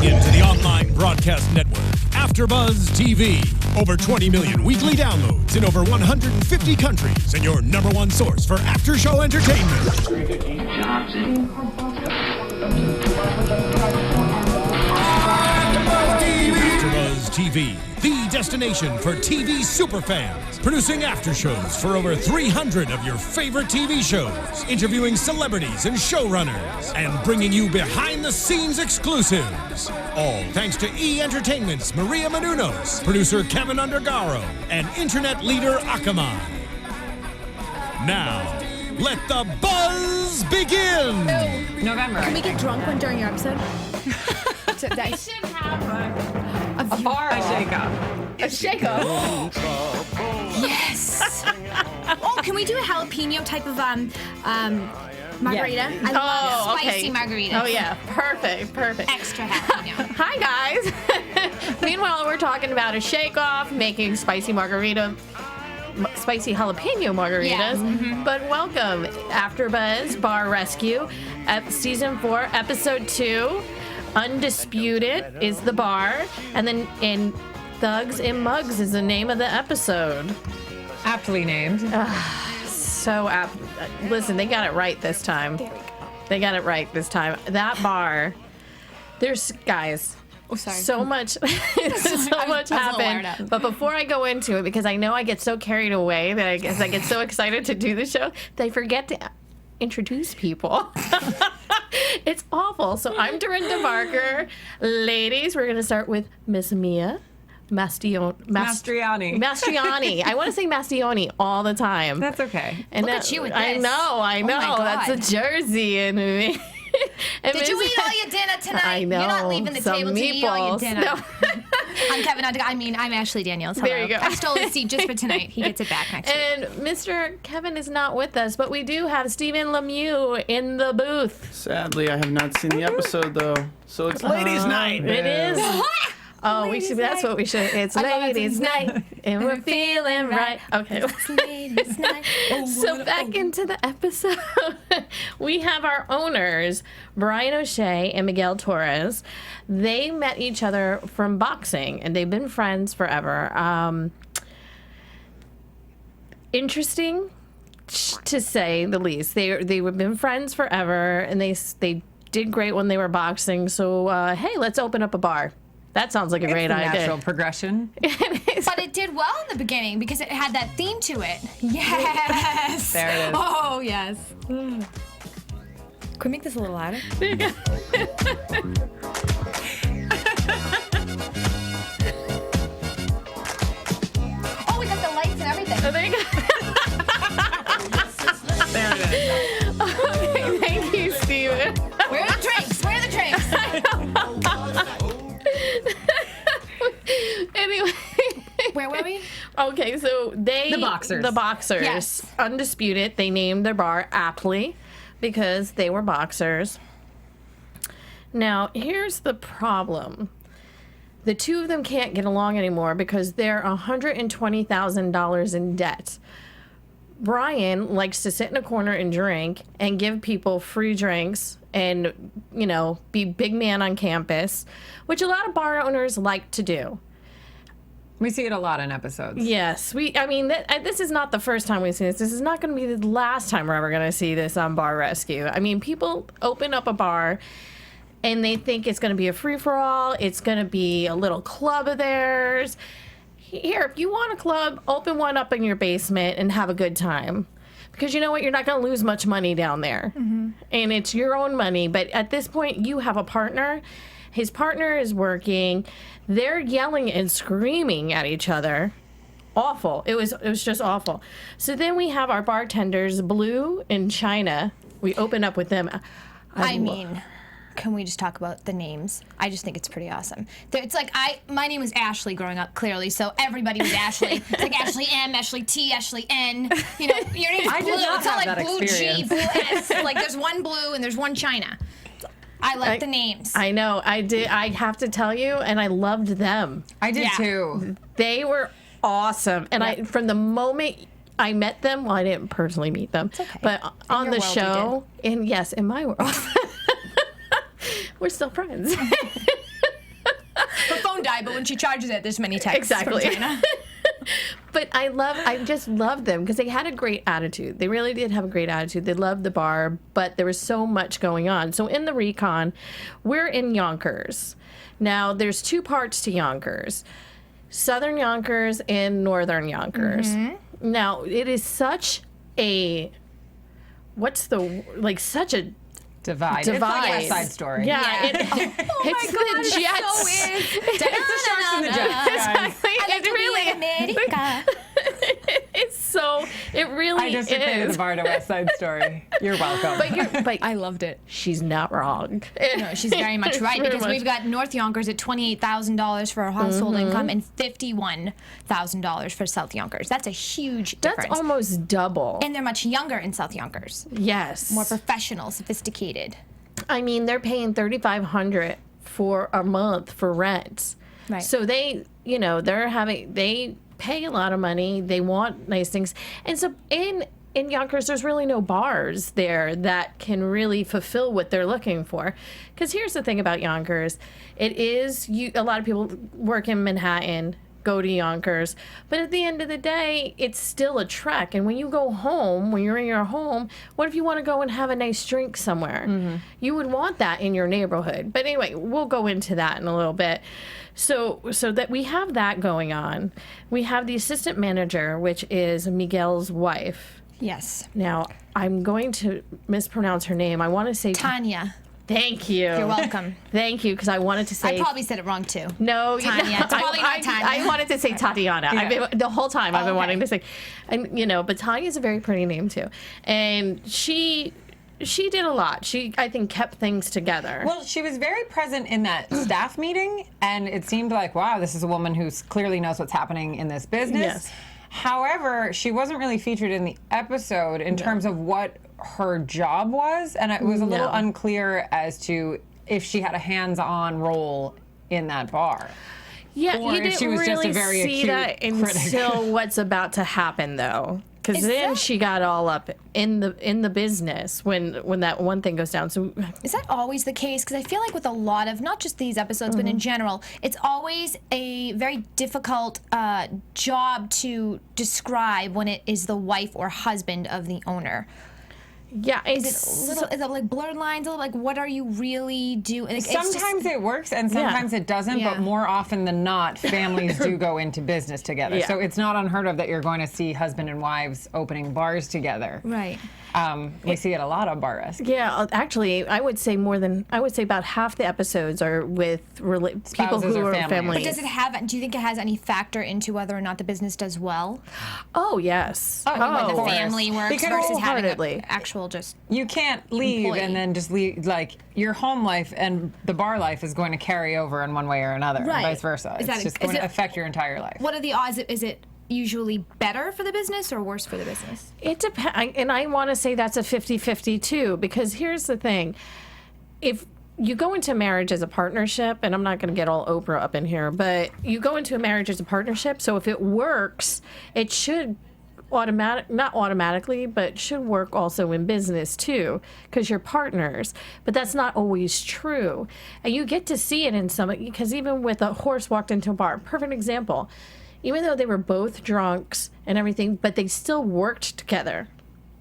Tuning in to the online broadcast network, AfterBuzz TV. Over 20 million weekly downloads in over 150 countries, and your number one source for after-show entertainment. AfterBuzz TV, the destination for TV superfans, producing after shows for over 300 of your favorite TV shows, interviewing celebrities and showrunners, and bringing you behind-the-scenes exclusives. All thanks to E! Entertainment's Maria Menounos, producer Kevin Undergaro, and internet leader Akamai. Now, let the buzz begin! November. Can we get drunk one during your episode? We should have a bar shake-up. A shake-up? Yes! Oh, can we do a jalapeno type of margarita? Yeah. I love Spicy margarita. Oh, yeah. Perfect. Extra jalapeno. Hi, guys. Meanwhile, we're talking about a shake-off, making spicy jalapeno margaritas. Yeah. Mm-hmm. But welcome, AfterBuzz Bar Rescue, Season 4, Episode 2. Undisputed is the bar, and then in Thugs and Mugs is the name of the episode. Aptly named. So apt. Listen, they got it right this time. There we go. They got it right this time. That bar, there's, guys, Oh, sorry. so much I was wired happened. up. But before I go into it, because I know I get so carried away that I get so excited to do the show, that I forget to introduce people. It's awful. So I'm Dorinda Barker. Ladies, we're going to start with Miss Mia Mastriani. Mastriani. I want to say Mastioni all the time. That's okay. And Look at you with I this. know. Oh my That's God. a Jersey in me. And Did you Miss- eat all your dinner tonight? I know. You're not leaving the Some table till you eat all your meatballs. dinner. No. I'm Kevin I'm Ashley Daniels. Hello. There you go. I stole his seat just for tonight. He gets it back next week. And Mr. Kevin is not with us, but we do have Stephen Lemieux in the booth. Sadly, I have not seen the episode though, so it's ladies' night. It is. Oh, we should. That's what we should. It's I love it. ladies' night, and we're feeling right. Okay. Ladies' night. So back into the episode, we have our owners, Brian O'Shea and Miguel Torres. They met each other from boxing, and they've been friends forever. Interesting, to say the least. They've been friends forever, and they did great when they were boxing. So hey, let's open up a bar. That sounds like a great idea. Natural progression. But it did well in the beginning because it had that theme to it. Yes. There it is. Oh, yes. Can we make this a little louder? Oh, we got the lights and everything. Oh, there you go. There it is. Okay, thank you, Steven. Where are the drinks? Where are the drinks? Anyway. Where were we? Okay, so The boxers. Yes. Undisputed, they named their bar aptly because they were boxers. Now, here's the problem. The two of them can't get along anymore because they're $120,000 in debt. Brian likes to sit in a corner and drink and give people free drinks and, be big man on campus, which a lot of bar owners like to do. We see it a lot in episodes. Yes, this is not the first time we've seen this. This is not going to be the last time we're ever going to see this on Bar Rescue. I mean, people open up a bar and they think it's going to be a free-for-all. It's going to be a little club of theirs. Here, if you want a club, open one up in your basement and have a good time. Because you know what? You're not going to lose much money down there. Mm-hmm. And it's your own money. But at this point, you have a partner. His partner is working. They're yelling and screaming at each other. Awful. It was just awful. So then we have our bartenders, Blue and China. We open up with them. Can we just talk about the names? I just think it's pretty awesome. It's like my name was Ashley growing up, clearly, so everybody was Ashley. It's like Ashley M, Ashley T, Ashley N. Your name's I Blue. did not It's not have like that Blue G, experience. Blue S. Like there's one Blue and there's one China. I like the names. I know. I did. I have to tell you, and I loved them. I did Yeah. too. They were awesome. And from the moment I met them, well, I didn't personally meet them, okay. but on your the world you show, and yes, in my world, we're still friends. phone died, but when she charges it, there's many texts Exactly. from China. But I just love them because they had a great attitude. They really did have a great attitude. They loved the bar, but there was so much going on. So in the recon, we're in Yonkers. Now, there's two parts to Yonkers. Southern Yonkers and Northern Yonkers. Mm-hmm. Now, it is such a, such a Divide. It's like West Side Story. Yeah. Yeah. It's the Jets. So is. It's the Sharks and the Jets, guys. Exactly. It really America. it really I just is. equated the bar to West Side Story. You're welcome. But I loved it. she's not wrong. No, she's very much right Very because much. we've got North Yonkers at $28,000 for our household income and $51,000 for South Yonkers. That's a huge difference. That's almost double. And they're much younger in South Yonkers. Yes. More professional, sophisticated. I mean, they're paying $3,500 for a month for rent. Right. So they pay a lot of money. They want nice things. And so in Yonkers, there's really no bars there that can really fulfill what they're looking for. Because here's the thing about Yonkers. It is, a lot of people work in Manhattan, go to Yonkers. But at the end of the day, it's still a trek. And when you go home, when you're in your home, what if you want to go and have a nice drink somewhere? You would want that in your neighborhood. But anyway, we'll go into that in a little bit. So that we have that going on. We have the assistant manager, which is Miguel's wife. Yes. Now, I'm going to mispronounce her name. I want to say Tanya. Thank you. You're welcome. Thank you, because I wanted to say. I probably said it wrong too. No, Tanya. It's probably not Tanya. I wanted to say Tatiana. The whole time I've been wanting to say, and but Tanya's a very pretty name too, and she did a lot. She, I think, kept things together. Well, she was very present in that staff meeting, and it seemed like, wow, this is a woman who clearly knows what's happening in this business. Yes. However, she wasn't really featured in the episode in terms of what her job was, and it was a little unclear as to if she had a hands-on role in that bar. Yeah, or you if she didn't was just a really very see acute that until what's about to happen, though. Because then she got all up in the business when that one thing goes down. So Is that always the case? Because I feel like with a lot of, not just these episodes, but in general, it's always a very difficult job to describe when it is the wife or husband of the owner. yeah, Is it like blurred lines? A little like, what are you really doing? Like, Sometimes it works and sometimes it doesn't, Yeah. but more often than not, families do go into business together. Yeah. So it's not unheard of that you're going to see husband and wives opening bars together. Right. We see it a lot on Bar Rescue. Yeah, actually, I would say about half the episodes are with people Spouses who or are families. families. But does it have? Do you think it has any factor into whether or not the business does well? Oh yes. Oh, When the course. family works Because versus having wholeheartedly. an actual just. You can't leave Employee. and then just leave. Like, your home life and the bar life is going to carry over in one way or another, Right. and vice versa. Is It's that- just is going to it- affect your entire life. What are the odds? Is it usually better for the business or worse for the business? It depends, and I want to say that's a 50-50 too, because here's the thing. If you go into marriage as a partnership, and I'm not going to get all Oprah up in here, but you go into a marriage as a partnership, so if it works, it should not automatically, but should work also in business too, because you're partners. But that's not always true. And you get to see it in some, because even with a horse walked into a bar, perfect example. Even though they were both drunks and everything, but they still worked together.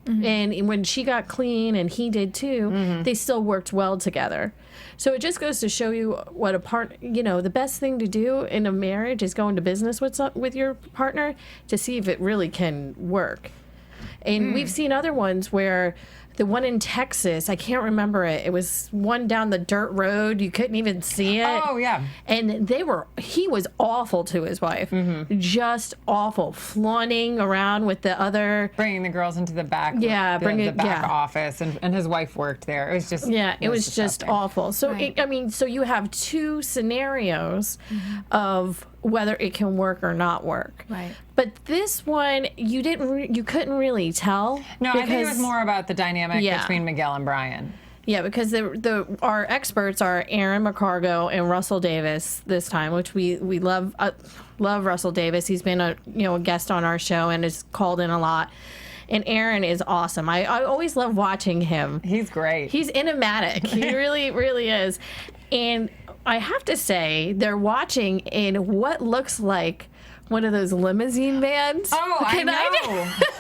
And when she got clean and he did too, they still worked well together. So it just goes to show you what the best thing to do in a marriage is go into business with your partner to see if it really can work. And we've seen other ones where the one in Texas, I can't remember it. It was one down the dirt road. You couldn't even see it. Oh, yeah. And he was awful to his wife. Just awful. Flaunting around with the other. Bringing the girls into the back, Yeah, back office, and his wife worked there. It was just It was just disgusting. awful. So, Right. so you have two scenarios of whether it can work or not work. Right. But this one, you couldn't really tell. No, I think it was because- more about the dynamic Yeah. between Miguel and Brian. Yeah, because our experts are Aaron McCargo and Russell Davis this time, which we love Russell Davis. He's been a guest on our show and has called in a lot. And Aaron is awesome. I always love watching him. He's great. He's enigmatic. He really, really is. And I have to say, they're watching in what looks like one of those limousine vans. Oh, I know.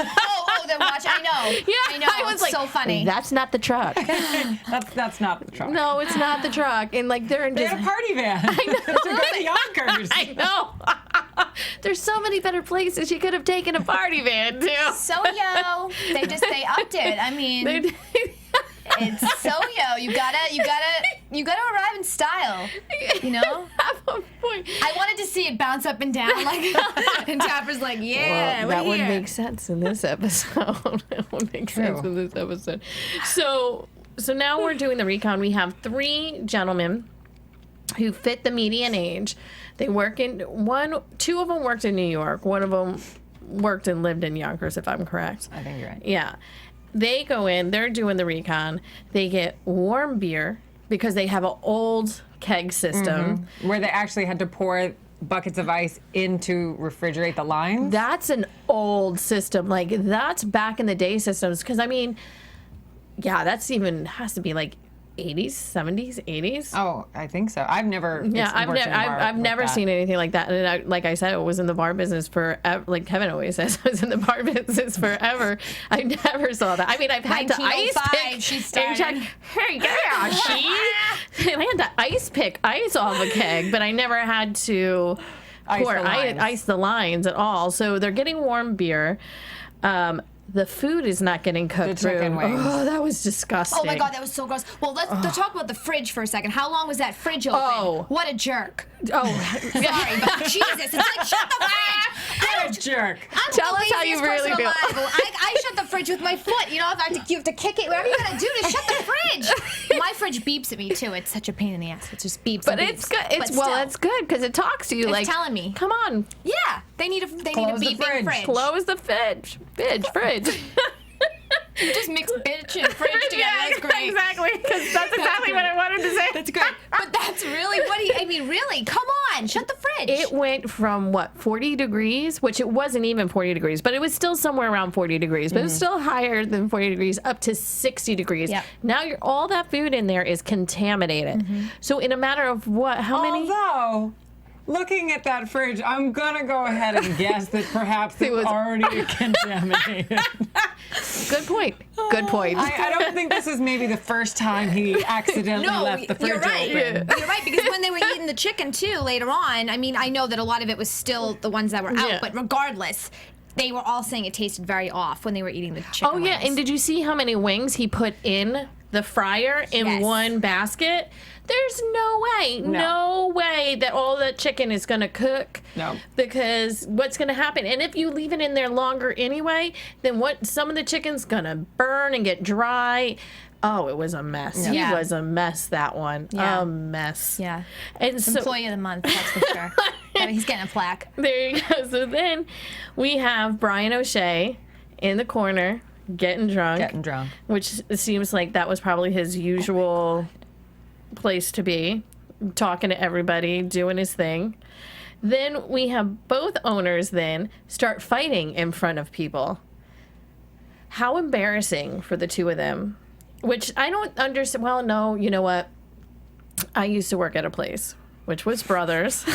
Oh, they're watching. I know. Yeah, I know. I was It's like, so funny. That's not the truck. That's not the truck. No, it's not the truck. And like they're in They just. had a party van. I know. To go to Yonkers. I know. There's so many better places you could have taken a party van to. So-yo. They upped it. I mean, it's so-yo. You gotta arrive in style. You know? Have a point. I wanted to see it bounce up and down, like, and Tapper's like, yeah, Well, that we're would here. make sense in this episode. That would make sense in this episode. So now we're doing the recon. We have 3 gentlemen who fit the median age. They work in two of them worked in New York. One of them worked and lived in Yonkers, if I'm correct. I think you're right. Yeah. They go in, they're doing the recon. They get warm beer because they have an old keg system. Where they actually had to pour buckets of ice in to refrigerate the lines. That's an old system. Like, that's back in the day systems. Because, I mean, yeah, that's even has to be like 80s, 70s, 80s. Oh, I think so. I've never. Yeah, I've never that. seen anything like that. And like I said, I was in the bar business forever. Like Kevin always says, I was in the bar business forever. I never saw that. I mean, I've had to ice 1905, pick. she and started. check, hey, yeah, she. And I had to ice pick ice off a keg, but I never had to ice the lines at all. So they're getting warm beer. The food is not getting cooked The chicken through. wings. Oh, that was disgusting. Oh my God, that was so gross. Well, let's talk about the fridge for a second. How long was that fridge open? Oh. What a jerk. Oh, Sorry, but Jesus, it's like, shut the fridge. What a jerk. I'm Tell the us how you laziest really person feel. alive. I shut the fridge with my foot. You know, you have to kick it. Whatever you gotta do to shut the fridge. My fridge beeps at me too. It's such a pain in the ass. It just beeps. but and it's beeps. good. But It's still. it's good because it talks to you. It's like telling me. Come on, Yeah, they need a Close the beeping fridge. fridge. close the fridge. Fridge. You just mix bitch and fridge together. Yeah, That's great. exactly. Because that's exactly what I wanted to say. That's great. But that's really I mean, really, come on, shut the fridge. It went from 40 degrees, which it wasn't even 40 degrees, but it was still somewhere around 40 degrees. But it was still higher than 40 degrees, up to 60 degrees. Yep. Now all that food in there is contaminated. So in a matter of how many? Although, looking at that fridge, I'm gonna go ahead and guess that perhaps it was already contaminated. Good point. Good point. I don't think this is maybe the first time he accidentally left the fridge you're right. open. You're right, because when they were eating the chicken too later on, I mean, I know that a lot of it was still the ones that were out, Yeah. but regardless, they were all saying it tasted very off when they were eating the chicken. Oh yeah, wings. and did you see how many wings he put in the fryer in Yes. one basket? There's no way that all the chicken is going to cook. No. Because what's going to happen? And if you leave it in there longer anyway, then some of the chicken's going to burn and get dry. Oh, it was a mess. Yeah. He was a mess, that one. Yeah. A mess. Yeah. And so Employee of the month, that's for sure. He's getting a plaque. there you go. So then we have Brian O'Shea in the corner getting drunk. Which seems like that was probably his usual place to be, talking to everybody, doing his thing. Then we have both owners then start fighting in front of people. How embarrassing for the two of them. Which I don't understand. Well, no, you know what? I used to work at a place, which was Brothers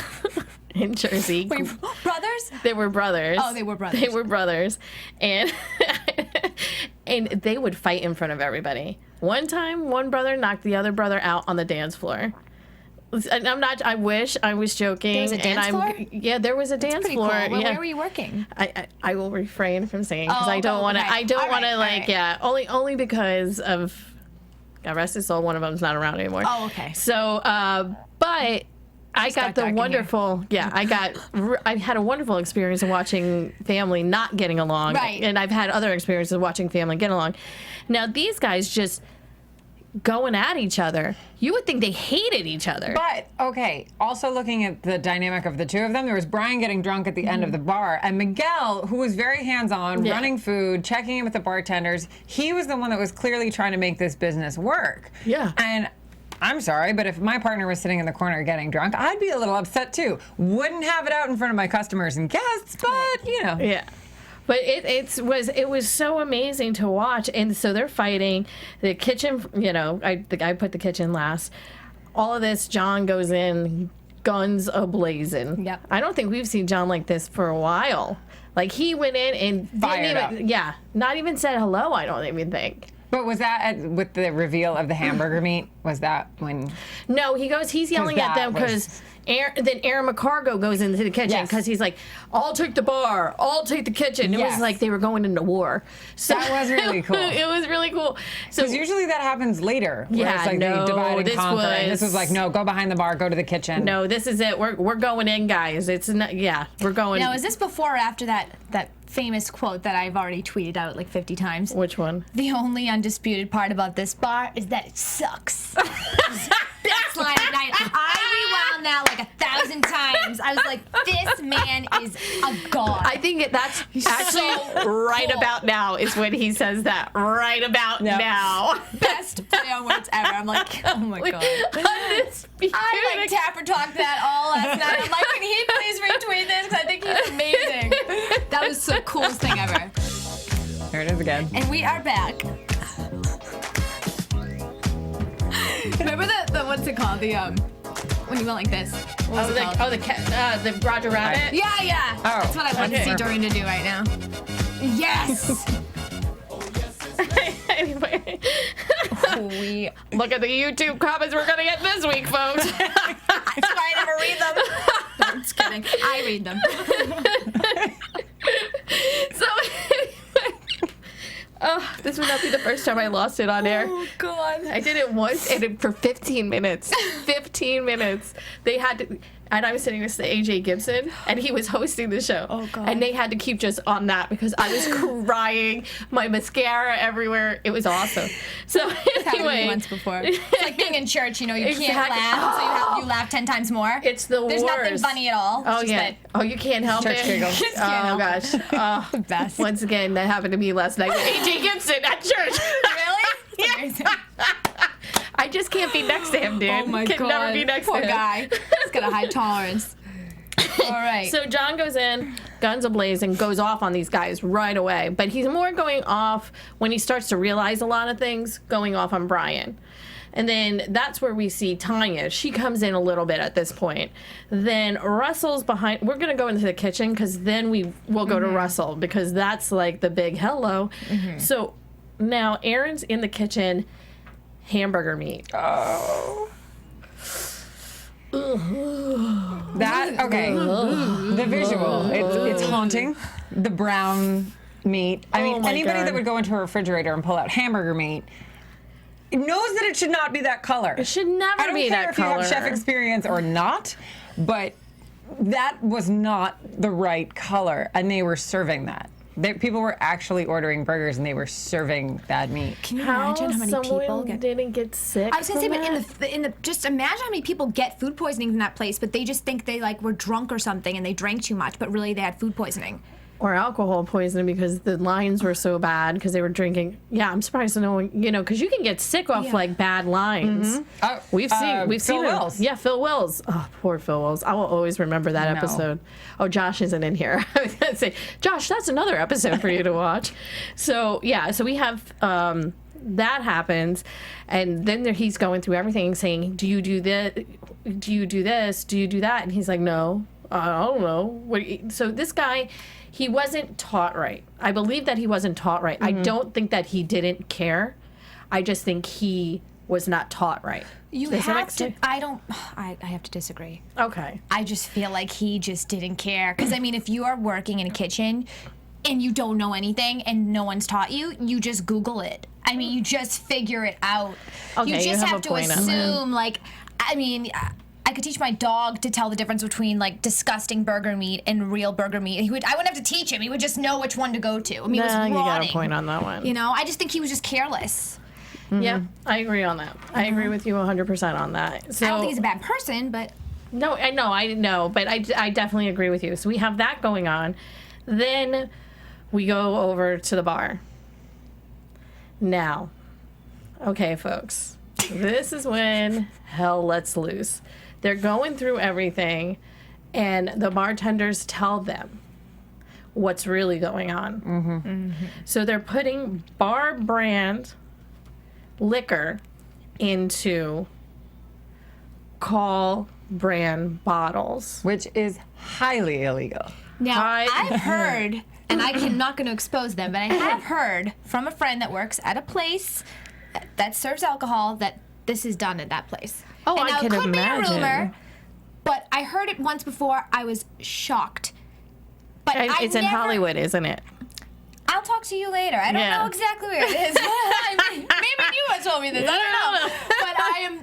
in Jersey. Wait, brothers? They were brothers. Oh, they were brothers. They were brothers. And and they would fight in front of everybody. One time, one brother knocked the other brother out on the dance floor. And I wish I was joking. There was a dance floor? Yeah, there was a dance Pretty floor. cool. Well, Yeah. where were you working? I will refrain from saying because Oh, I don't want to. okay. I don't All want to right, all right. only because of God rest his soul. One of them's not around anymore. Oh, okay. So, but I got got the dark in wonderful. Yeah, I had a wonderful experience of watching family not getting along. Right. And I've had other experiences of watching family get along. Now these guys just going at each other. You would think they hated each other. But, okay, also looking at the dynamic of the two of them, there was Brian getting drunk at the end of the bar, and Miguel, who was very hands-on, Yeah. running food, checking in with the bartenders, he was the one that was clearly trying to make this business work. Yeah. And I'm sorry, but if my partner was sitting in the corner getting drunk, I'd be a little upset too. Wouldn't have it out in front of my customers and guests, but, you know. Yeah. But it was so amazing to watch, and so they're fighting. The kitchen, I put the kitchen last. all of this, John goes in, guns a-blazing. Yep. I don't think we've seen John like this for a while. Like, he went in and Fired up. not even said hello, I don't even think. But was that with the reveal of the hamburger meat? Was that when? No, he's yelling at them because then Aaron McCargo goes into the kitchen Yes. because he's like, I'll take the bar, I'll take the kitchen. It Yes. was like they were going into war. So That was really cool. It was really cool. So Because usually that happens later. Where Yeah, it's like no, they divide and this conquer. And this was- was like, no, go behind the bar, go to the kitchen. no, this is it. We're going in, guys. It's not, we're going. Now, is this before or after that famous quote that I've already tweeted out like 50 times? Which one? The only undisputed part about this bar is that it sucks. Best line of night. I rewound that like 1,000 times. I was like, this man is a god. I think that's actually so right cool. about now is when he says that. Right about now. Best play on words ever. I'm like, oh my god. Undisputed. I like Tapper talked that all last night. I'm like, can he please retweet this? Because I think he's amazing. That was the coolest thing ever. Here it is again. And we are back. Remember the what's it called? The when you went like this. What was it called? The Roger Rabbit. Yeah. Oh, That's what I want to okay. see Dorian to do right now. Yes. Anyway, we. look at the YouTube comments we're gonna get this week, folks. That's why I never read them. No, I'm just kidding. I read them. So oh, this would not be the first time I lost it on air. Oh God. I did it once and for 15 minutes. 15 minutes. They had to, and I was sitting next to AJ Gibson, and he was hosting the show. Oh, God. And they had to keep just on that because I was crying, my mascara everywhere. It was awesome. So Happened to me anyway, once before. It's like being in church, you know, you can't Exactly. laugh, so you laugh 10 times more. it's the There's worst. nothing funny at all. Oh It's just yeah. that- Oh, you can't help Church it. giggles. Just can't Oh help it. gosh. Oh, Best. once again, that happened to me last night with AJ Gibson at church. Really? Amazing. I just can't be next to him, dude. Oh my Can God. never be next Poor to him. guy. He's got a high tolerance. All right. So John goes in, guns a-blazing, goes off on these guys right away. But he's more going off when he starts to realize a lot of things, going off on Brian. And then that's where we see Tanya. She comes in a little bit at this point. Then Russell's behind. We're going to go into the kitchen because then we'll go to Russell because that's like the big hello. So now Aaron's in the kitchen, hamburger meat. Oh. That, okay. The visual, it's haunting. The brown meat. I mean, my anybody God. that would go into a refrigerator and pull out hamburger meat knows that it should not be that color. It should never I don't be care that if you have color. chef experience or not, but that was not the right color, and they were serving that. People were actually ordering burgers, and they were serving that meat. Can you How imagine how many someone people get? didn't get sick? I was gonna say, from but that? in the just imagine how many people get food poisoning from that place, but they just think they like were drunk or something and they drank too much, but really they had food poisoning. Or alcohol poisoning because the lines were so bad because they were drinking. Yeah, I'm surprised to know, because you can get sick off Yeah. like bad lines. Oh, We've Phil seen it. Wills. Yeah, Phil Wills. Oh, poor Phil Wills. I will always remember that No. episode. Oh, Josh isn't in here. I was gonna say, Josh, that's another episode for you to watch. So yeah, so we have that happens, and then he's going through everything, saying, "Do you do this? Do you do this? Do you do that?" And he's like, "No, I don't know." So this guy. He wasn't taught right. I believe that he wasn't taught right. I don't think that he didn't care. I just think he was not taught right. You Does that have make to. sense? I have to disagree. Okay. I just feel like he just didn't care. Because I mean, if you are working in a kitchen and you don't know anything and no one's taught you, you just Google it. I mean, you just figure it out. Okay, you you just have have a to point on that. assume, like, I mean. I could teach my dog to tell the difference between like disgusting burger meat and real burger meat. I wouldn't have to teach him. He would just know which one to go to. I mean, it was Nah, rotting. you got a point on that one. You know, I just think he was just careless. Yeah, I agree on that. I agree with you 100% on that. So I don't think he's a bad person, but no, I know, but I definitely agree with you. So we have that going on. Then we go over to the bar. Now, okay, folks, this is when hell lets loose. They're going through everything, and the bartenders tell them what's really going on. So they're putting bar brand liquor into Call brand bottles. Which is highly illegal. Now, I- I've heard, and I'm not going to expose them, but I have heard from a friend that works at a place that serves alcohol that this is done at that place. Oh, and I now can it could imagine. be a rumor, but I heard it once before. I was shocked. But And I it's in never- Hollywood, isn't it? I'll talk to you later. I don't Yeah. know exactly where it is. Maybe you had told me this. I don't know. But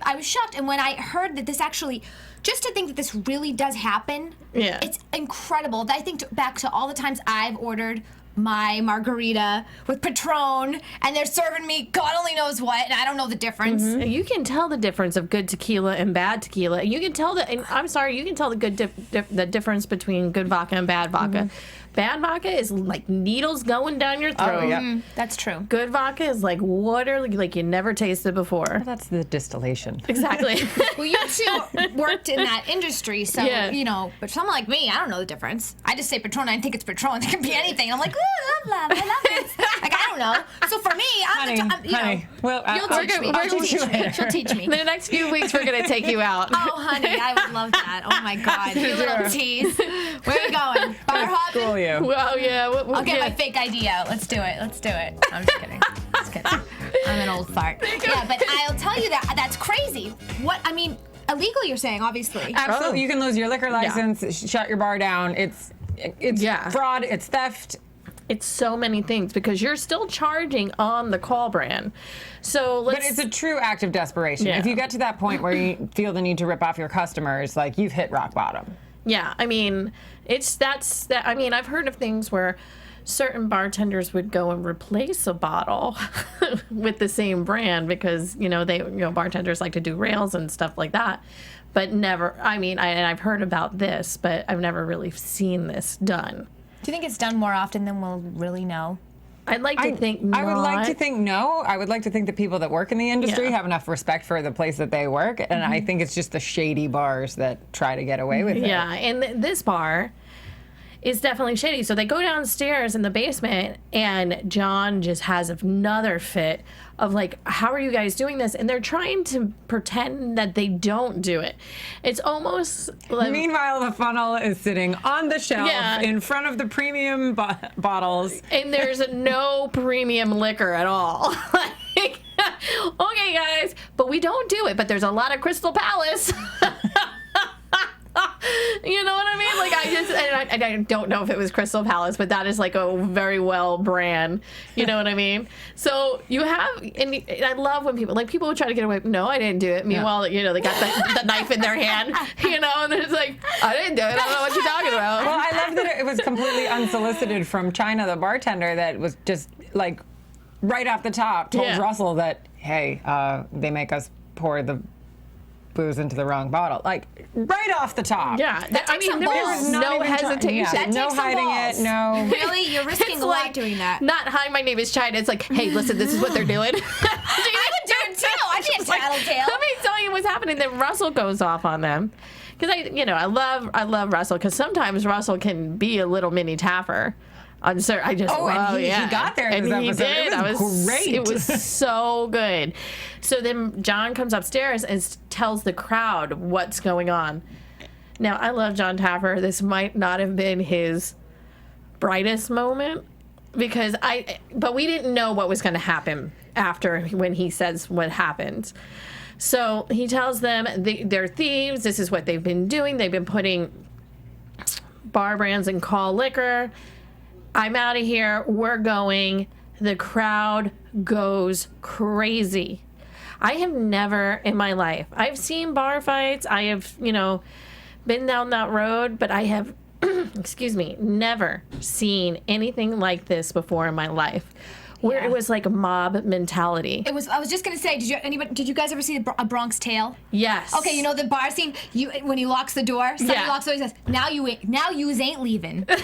I was shocked. And when I heard that this actually, just to think that this really does happen, Yeah. it's incredible. I think back to all the times I've ordered my margarita with Patron, and they're serving me God only knows what, and I don't know the difference. You can tell the difference of good tequila and bad tequila. You can tell and I'm sorry, you can tell the difference between good vodka and bad vodka. Bad vodka is like needles going down your throat. Oh, yeah. That's true. Good vodka is like water, like you never tasted before. That's the distillation. Exactly. Well, you two worked in that industry, so, Yeah. you know, but someone like me, I don't know the difference. I just say Patron, I think it's Patron. It can be anything. I'm like, ooh, love, I love this. Like, I don't know. So for me, Honey, well, you'll I'll teach me. we're She'll gonna- teach me. She'll teach me. The next few weeks, we're going to take you out. Oh, honey, I would love that. Oh, my God. You little tease. Where are we going? Bar hopping? school you. Well, yeah. I'll get yeah. my fake ID out. Let's do it. Let's do it. I'm just kidding. Just kidding. I'm an old fart. Yeah, but I'll tell you that's crazy. What, I mean, illegal you're saying, obviously. Absolutely. You can lose your liquor license, shut your bar down. It's Yeah. fraud, it's theft. It's so many things because you're still charging on the Call brand. So let's. But it's a true act of desperation. Yeah. If you get to that point where you feel the need to rip off your customers, like you've hit rock bottom. Yeah, I mean, I mean, I've heard of things where certain bartenders would go and replace a bottle with the same brand because, bartenders like to do rails and stuff like that. But never, I mean, I've heard about this, but I've never really seen this done. Do you think it's done more often than we'll really know? I'd like to think not. I would like to think no. I would like to think that people that work in the industry Yeah. have enough respect for the place that they work, and I think it's just the shady bars that try to get away with it. Yeah, and this bar is definitely shady. So they go downstairs in the basement, and John just has another fit of like, how are you guys doing this? And they're trying to pretend that they don't do it. It's almost like... Meanwhile, the funnel is sitting on the shelf Yeah. in front of the premium bottles. And there's no premium liquor at all. Like, okay, guys, but we don't do it. But there's a lot of Crystal Palace. You know what I mean? Like, I don't know if it was Crystal Palace, but that is like a very well brand. You know what I mean? So you have, and I love when people would try to get away. No, I didn't do it. Meanwhile, they got the knife in their hand, and it's like, I didn't do it. I don't know what you're talking about. Well, I love that it was completely unsolicited from China, the bartender, that was just like right off the top told Yeah. Russell that, hey, they make us pour the booze into the wrong bottle. Like right off the top. Yeah, I mean, there balls. was Not no even hesitation. Yeah, That no takes some hiding balls. it. No. Really? You're risking It's a lot like, doing that. Not, hi, my name is China. It's like, hey, listen, this is what they're doing. I would do it too. I'd be a tattletale. Let me tell you what's happening. Then Russell goes off on them. Because I love Russell, because sometimes Russell can be a little mini tapper. I just And he got there in and this he episode. did. It was great. It was so good. So then John comes upstairs and tells the crowd what's going on. Now, I love John Tapper. This might not have been his brightest moment but we didn't know what was going to happen after when he says what happened. So he tells them they're thieves. This is what they've been doing. They've been putting bar brands in Call liquor. I'm out of here. We're going. The crowd goes crazy. I have never in my life, I've seen bar fights. I have, been down that road, but I have, never seen anything like this before in my life. Where it was like a mob mentality. I was just gonna say, did you guys ever see A Bronx Tale? Yes. Okay, you know the bar scene. When he locks the door, somebody Yeah. locks the door. He says, "Now you ain't leaving." And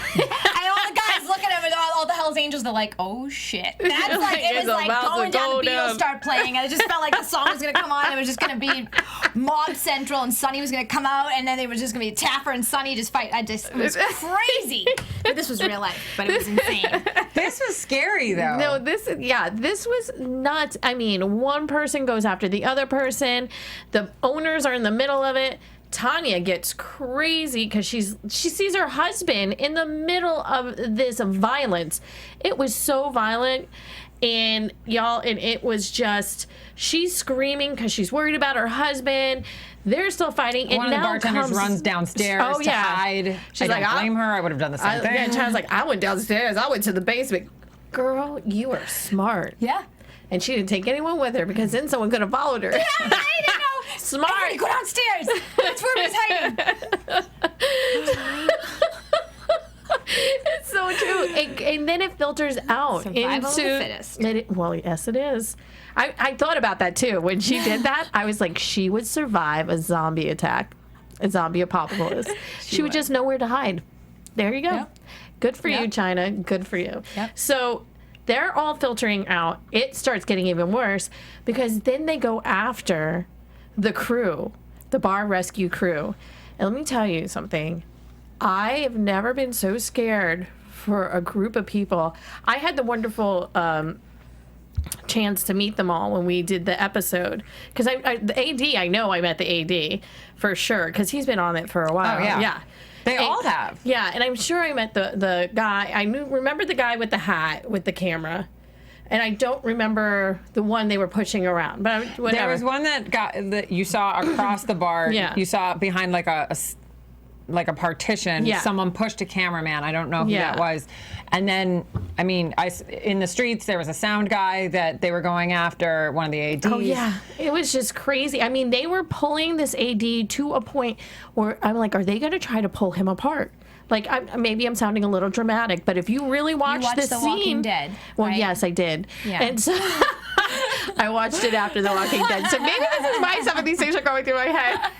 all the guys look at him, and all the Hell's Angels, they're like, oh shit. That's like, it was It's like about going to down, go the Beatles down. start playing, and it just felt like the song was going to come on, and it was just going to be Mob Central, and Sonny was going to come out, and then they were just going to be Taffer and Sonny just fight. It was crazy. But this was real life, but it was insane. This was scary, though. No, this was nuts. I mean, one person goes after the other person. The owners are in the middle of it. Tanya gets crazy because she sees her husband in the middle of this violence. It was so violent. And y'all, and it was just, she's screaming because she's worried about her husband. They're still fighting. One of the bartenders runs downstairs to hide. She's I don't blame her. I would have done the same thing. Yeah, China's like, I went downstairs. I went to the basement. Girl, you are smart. Yeah. And she didn't take anyone with her because then someone could have followed her. Yeah, I didn't know. Smart. Everybody go downstairs. That's where he's hiding. It's so true. And then it filters out Survival into of the fittest. Well, yes, it is. I thought about that too. When she did that, I was like, she would survive a zombie attack, a zombie apocalypse. she would just know where to hide. There you go. Yep. Good for you, Yep. China. Good for you. Yep. So they're all filtering out. It starts getting even worse because then they go after the crew, the bar rescue crew. And let me tell you something. I have never been so scared for a group of people. I had the wonderful chance to meet them all when we did the episode. Because the AD, I know I met the AD for sure because he's been on it for a while. Oh, yeah. Yeah. They all have. Yeah, and I'm sure I met the guy. Remember the guy with the hat with the camera. And I don't remember the one they were pushing around, but whatever. There was one that you saw across the bar. Yeah. You saw behind like a partition. Yeah. Someone pushed a cameraman. I don't know who Yeah. that was. And then, I mean, in the streets, there was a sound guy that they were going after, one of the ADs. Oh, yeah. It was just crazy. I mean, they were pulling this AD to a point where I'm like, are they going to try to pull him apart? Like, maybe I'm sounding a little dramatic, but if you really watch watched this The scene... Walking Dead, Well, right? yes, I did. Yeah. And so I watched it after The Walking Dead. So maybe this is why some of these things are going through my head.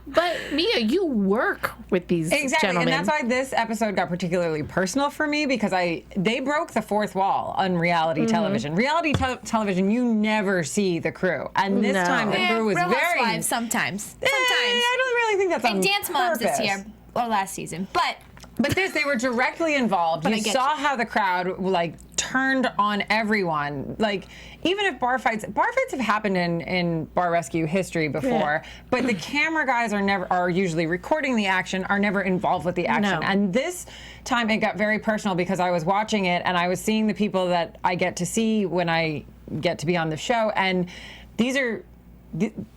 But, Mia, you work with these gentlemen. And that's why this episode got particularly personal for me because they broke the fourth wall on reality television. Reality television, you never see the crew. And this No. time the crew was Real very... Housewives sometimes. I don't really think that's on And Dance Moms this purpose. year, or last season. But They were directly involved. But I You get saw how the crowd like turned on everyone. Like even if bar fights have happened in bar rescue history before, but the camera guys are usually recording the action, are never involved with the action. No. And this time it got very personal because I was watching it and I was seeing the people that I get to see when I get to be on the show, and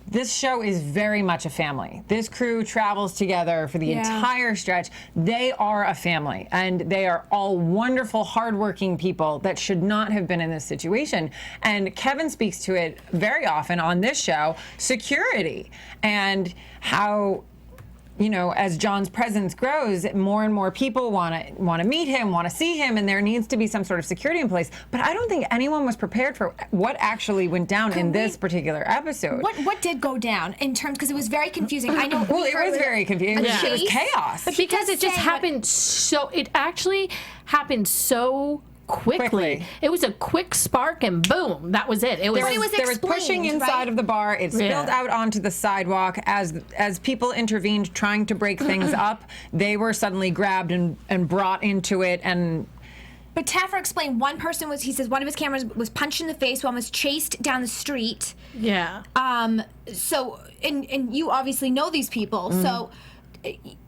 this show is very much a family. This crew travels together for the entire stretch. They are a family, and they are all wonderful, hardworking people that should not have been in this situation. And Kevin speaks to it very often on this show, security, and how, you know, as John's presence grows, more and more people want to meet him, want to see him, and there needs to be some sort of security in place. But I don't think anyone was prepared for what actually went down in this particular episode. what did go down in terms, because it was very confusing. I know. Well, it was very confusing. It was chaos. Because it just happened it actually happened so quickly. It was a quick spark and boom, that was it. It was There was pushing explained, inside right? of the bar. It spilled out onto the sidewalk. As people intervened trying to break things up, they were suddenly grabbed and brought into it. And But Taffer explained one person he says one of his cameras was punched in the face, one was chased down the street. Yeah. So, and you obviously know these people, so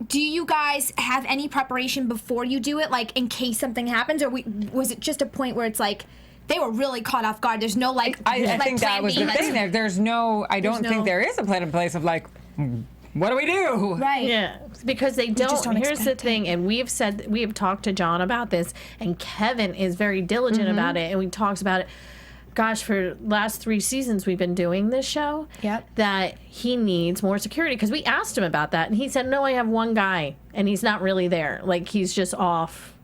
do you guys have any preparation before you do it, like in case something happens, or was it just a point where it's like they were really caught off guard? There's no like. I think that was the thing. There's no. I don't think there is a plan in place of like, what do we do? Right. Yeah, because they just don't here's the expect thing, and we have talked to John about this, and Kevin is very diligent about it, and we talks about it. Gosh, for last 3 seasons we've been doing this show. Yep. That he needs more security because we asked him about that, and he said, "No, I have one guy, and he's not really there. Like he's just off."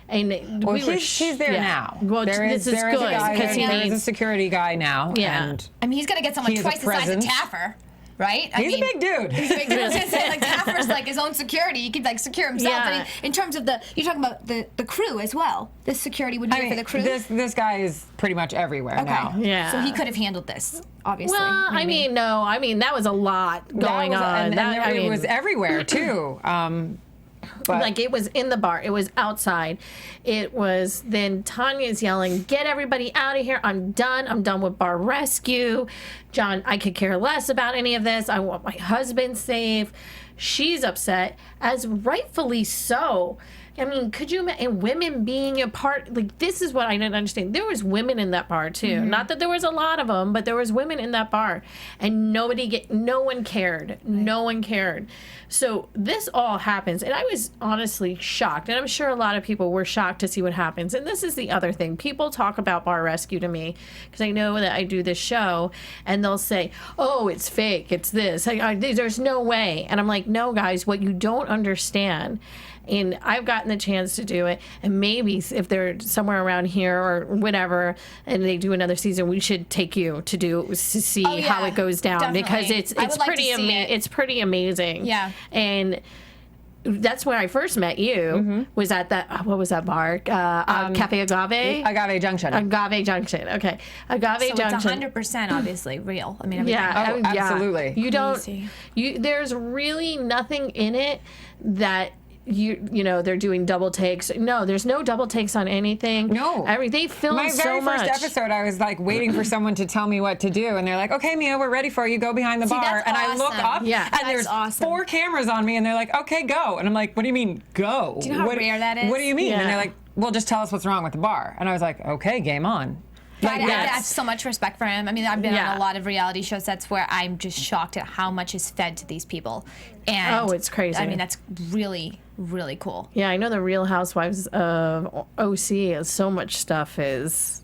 And Well, he's there now. Well, there this is good there because he is a needs. security guy now. Yeah. And I mean, he's gonna get someone He is a twice the size of presence. Taffer. right? He's a big dude. He's a big dude. I was gonna say, like, Taffer's like his own security. He could like secure himself. Yeah. I mean, in terms of you're talking about the crew as well. This security would be for the crew. This guy is pretty much everywhere now. Yeah. So he could have handled this, obviously. Well, I mean, no. I mean, that was a lot going on. It was everywhere, too. But like, it was in the bar. It was outside. It was, then Tanya's yelling, get everybody out of here. I'm done. I'm done with bar rescue. John, I could care less about any of this. I want my husband safe. She's upset, as rightfully so. I mean, could you imagine, and women being a part, like, this is what I didn't understand. There was women in that bar, too. Not that there was a lot of them, but there was women in that bar. And no one cared. Right. No one cared. So this all happens. And I was honestly shocked. And I'm sure a lot of people were shocked to see what happens. And this is the other thing. People talk about bar rescue to me, because I know that I do this show, and they'll say, oh, it's fake. It's this. There's no way. And I'm like, no, guys, what you don't understand, and I've gotten the chance to do it, and maybe if they're somewhere around here or whatever, and they do another season, we should take you to see how it goes down, definitely. because it's pretty it's pretty amazing. Yeah. And that's where I first met you. Was at that, what was that bar? Cafe Agave? Agave Junction. Agave Junction. Okay. Agave Junction. It's 100% obviously real. I mean, everything. Yeah. Oh, absolutely. You don't. Crazy. There's really nothing in it that you know they're doing double takes. No, there's no double takes on anything. No. They film My very so much. first episode, I was like waiting for someone to tell me what to do, and they're like, "Okay, Mia, we're ready for you. Go behind the bar." that's And I look awesome. up, Yeah. and That's there's awesome. 4 cameras on me, and they're like, "Okay, go." And I'm like, "What do you mean, go? Do you know how rare that is? What do you mean?" Yeah. And they're like, "Well, just tell us what's wrong with the bar." And I was like, "Okay, game on." I have so much respect for him. I mean, I've been Yeah. on a lot of reality shows. That's where I'm just shocked at how much is fed to these people. And it's crazy. I mean, that's really, really cool. Yeah, I know the Real Housewives of OC. So much stuff is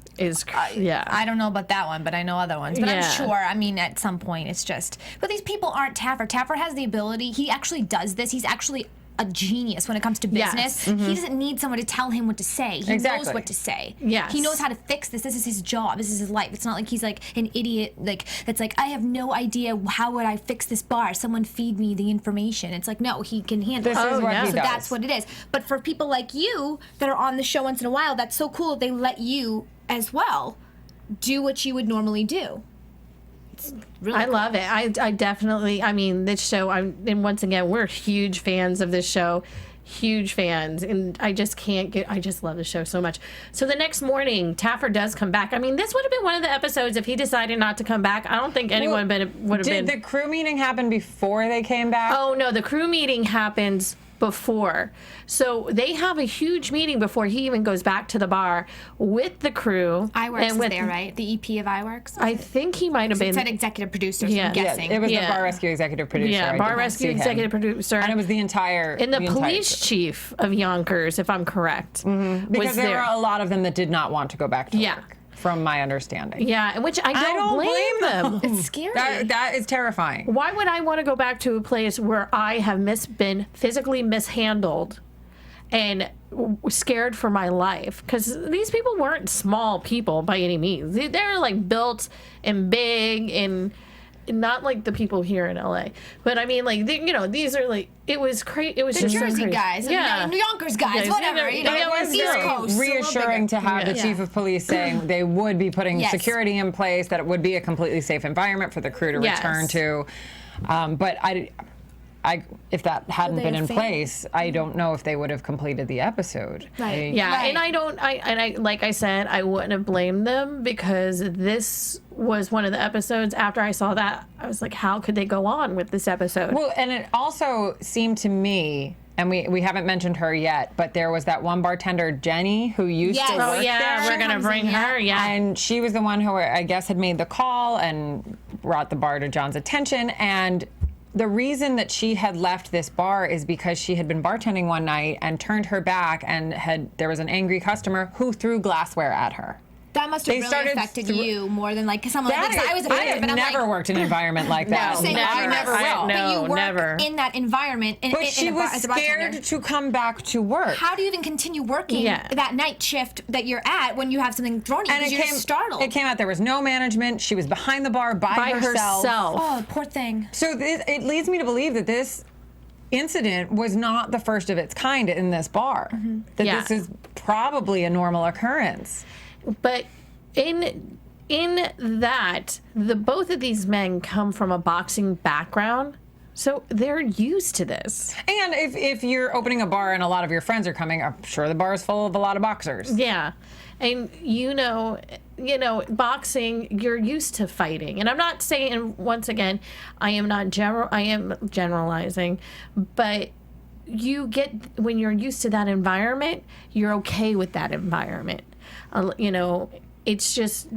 yeah. I don't know about that one, but I know other ones. But I'm Yeah. sure, I mean, at some point, it's just... But these people aren't Taffer. Taffer has the ability. He actually does this. He's actually a genius when it comes to business. He doesn't need someone to tell him what to say. He knows what to say. Yes. He knows how to fix this. This is his job. This is his life. It's not like he's like an idiot that's like, I have no idea how would I fix this bar. Someone feed me the information. It's like, no, he can handle This it. is what he So does. that's what it is. But for people like you that are on the show once in a while, that's so cool that they let you as well do what you would normally do. It's really I cool. love it. I definitely. I mean, this show. And once again, we're huge fans of this show. Huge fans, and I just can't get. I just love the show so much. So the next morning, Taffer does come back. I mean, this would have been one of the episodes if he decided not to come back. I don't think anyone would have been. Did the crew meeting happen before they came back? Oh no, the crew meeting happens before. So they have a huge meeting before he even goes back to the bar with the crew. iWorks and is with, there, right? The EP of iWorks? I think he might have It been. said executive producers, Yeah. I'm Yeah, guessing. It was Yeah. the Bar Rescue executive producer. I Yeah, did bar not rescue see him. executive producer. And it was the entire... and the entire police crew. chief of Yonkers, if I'm correct, Because was there there. were a lot of them that did not want to go back to Yeah. work, from my understanding. Yeah, and which I don't blame them. It's scary. That is terrifying. Why would I want to go back to a place where I have been physically mishandled and scared for my life? Because these people weren't small people by any means. They're like built and big and not like the people here in LA. But I mean, like, these are like, it was crazy. It was the just so Jersey crazy. guys, Yeah. New Yonkers guys, Yeah, whatever. yeah, You know, yeah, It was East very Coast, a little reassuring bigger. to have the Yeah. chief of police saying they would be putting Yes. security in place, that it would be a completely safe environment for the crew to Yes. return to. But if that hadn't they been have in faith? place, I don't know if they would have completed the episode. Right. Yeah, Right. and I like I said, I wouldn't have blamed them, because this was one of the episodes. After I saw that, I was like, how could they go on with this episode? Well, and it also seemed to me, and we haven't mentioned her yet, but there was that one bartender, Jenny, who used Yes. to Oh, work yeah, there. we're gonna comes bring in, yeah. her. Yeah, And she was the one who, I guess, had made the call and brought the bar to John's attention. And the reason that she had left this bar is because she had been bartending one night and turned her back, and there was an angry customer who threw glassware at her. That must have They really started affected you more than like someone like That I was is, a I kid, have but I'm never like, worked in an environment like that. Same, I never will. But you work never. in that environment. But she was scared to come back to work. How do you even continue working that night shift that you're at when you have something thrown at you? Because you're just startled. It came out there was no management. She was behind the bar by herself. Oh, poor thing. So it leads me to believe that this incident was not the first of its kind in this bar. That this is probably a normal occurrence. But in that, both of these men come from a boxing background, so they're used to this. And if you're opening a bar and a lot of your friends are coming, I'm sure the bar is full of a lot of boxers. Yeah. And you know, boxing, you're used to fighting. And I'm not saying, once again, I am generalizing, but when you're used to that environment, you're okay with that environment. It's just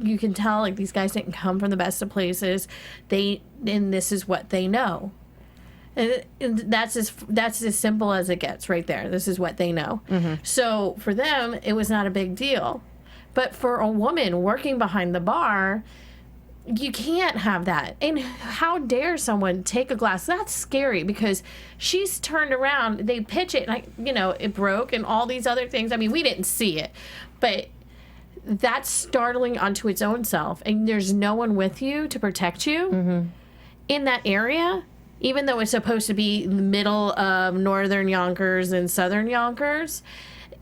you can tell like these guys didn't come from the best of places. And this is what they know. And that's as simple as it gets right there. This is what they know. So for them, it was not a big deal. But for a woman working behind the bar, you can't have that. And how dare someone take a glass? That's scary because she's turned around. They pitch it, and it broke and all these other things. I mean, we didn't see it, but that's startling unto its own self. And there's no one with you to protect you in that area. Even though it's supposed to be the middle of northern Yonkers and southern Yonkers,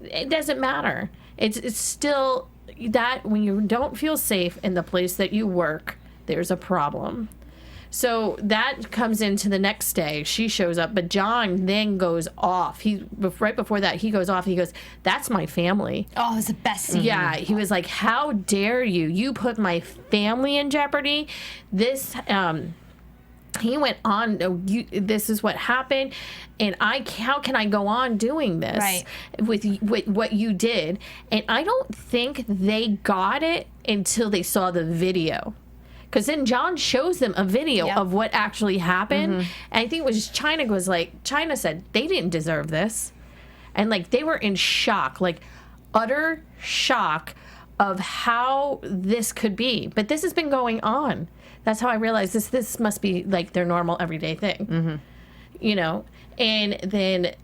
it doesn't matter. It's still that when you don't feel safe in the place that you work, there's a problem. So that comes into the next day. She shows up, but John then goes off. Right before that, he goes off. He goes, "That's my family." Oh, it was the best scene. Yeah, he was like, "How dare you? You put my family in jeopardy." He went on, this is what happened, and how can I go on doing this with what you did? And I don't think they got it until they saw the video. Because then John shows them a video of what actually happened. And I think it was China said they didn't deserve this. And like they were in shock, like utter shock of how this could be. But this has been going on. That's how I realized this must be like their normal everyday thing. And then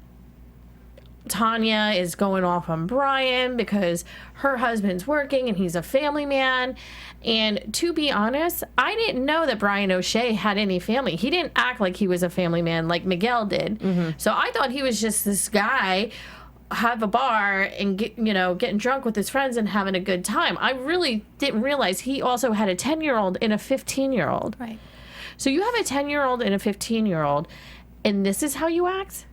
Tanya is going off on Brian because her husband's working and he's a family man. And to be honest, I didn't know that Brian O'Shea had any family. He didn't act like he was a family man like Miguel did. So I thought he was just this guy have a bar and getting drunk with his friends and having a good time. I really didn't realize he also had a 10-year-old and a 15-year-old. Right. So you have a 10-year-old and a 15-year-old, and this is how you act?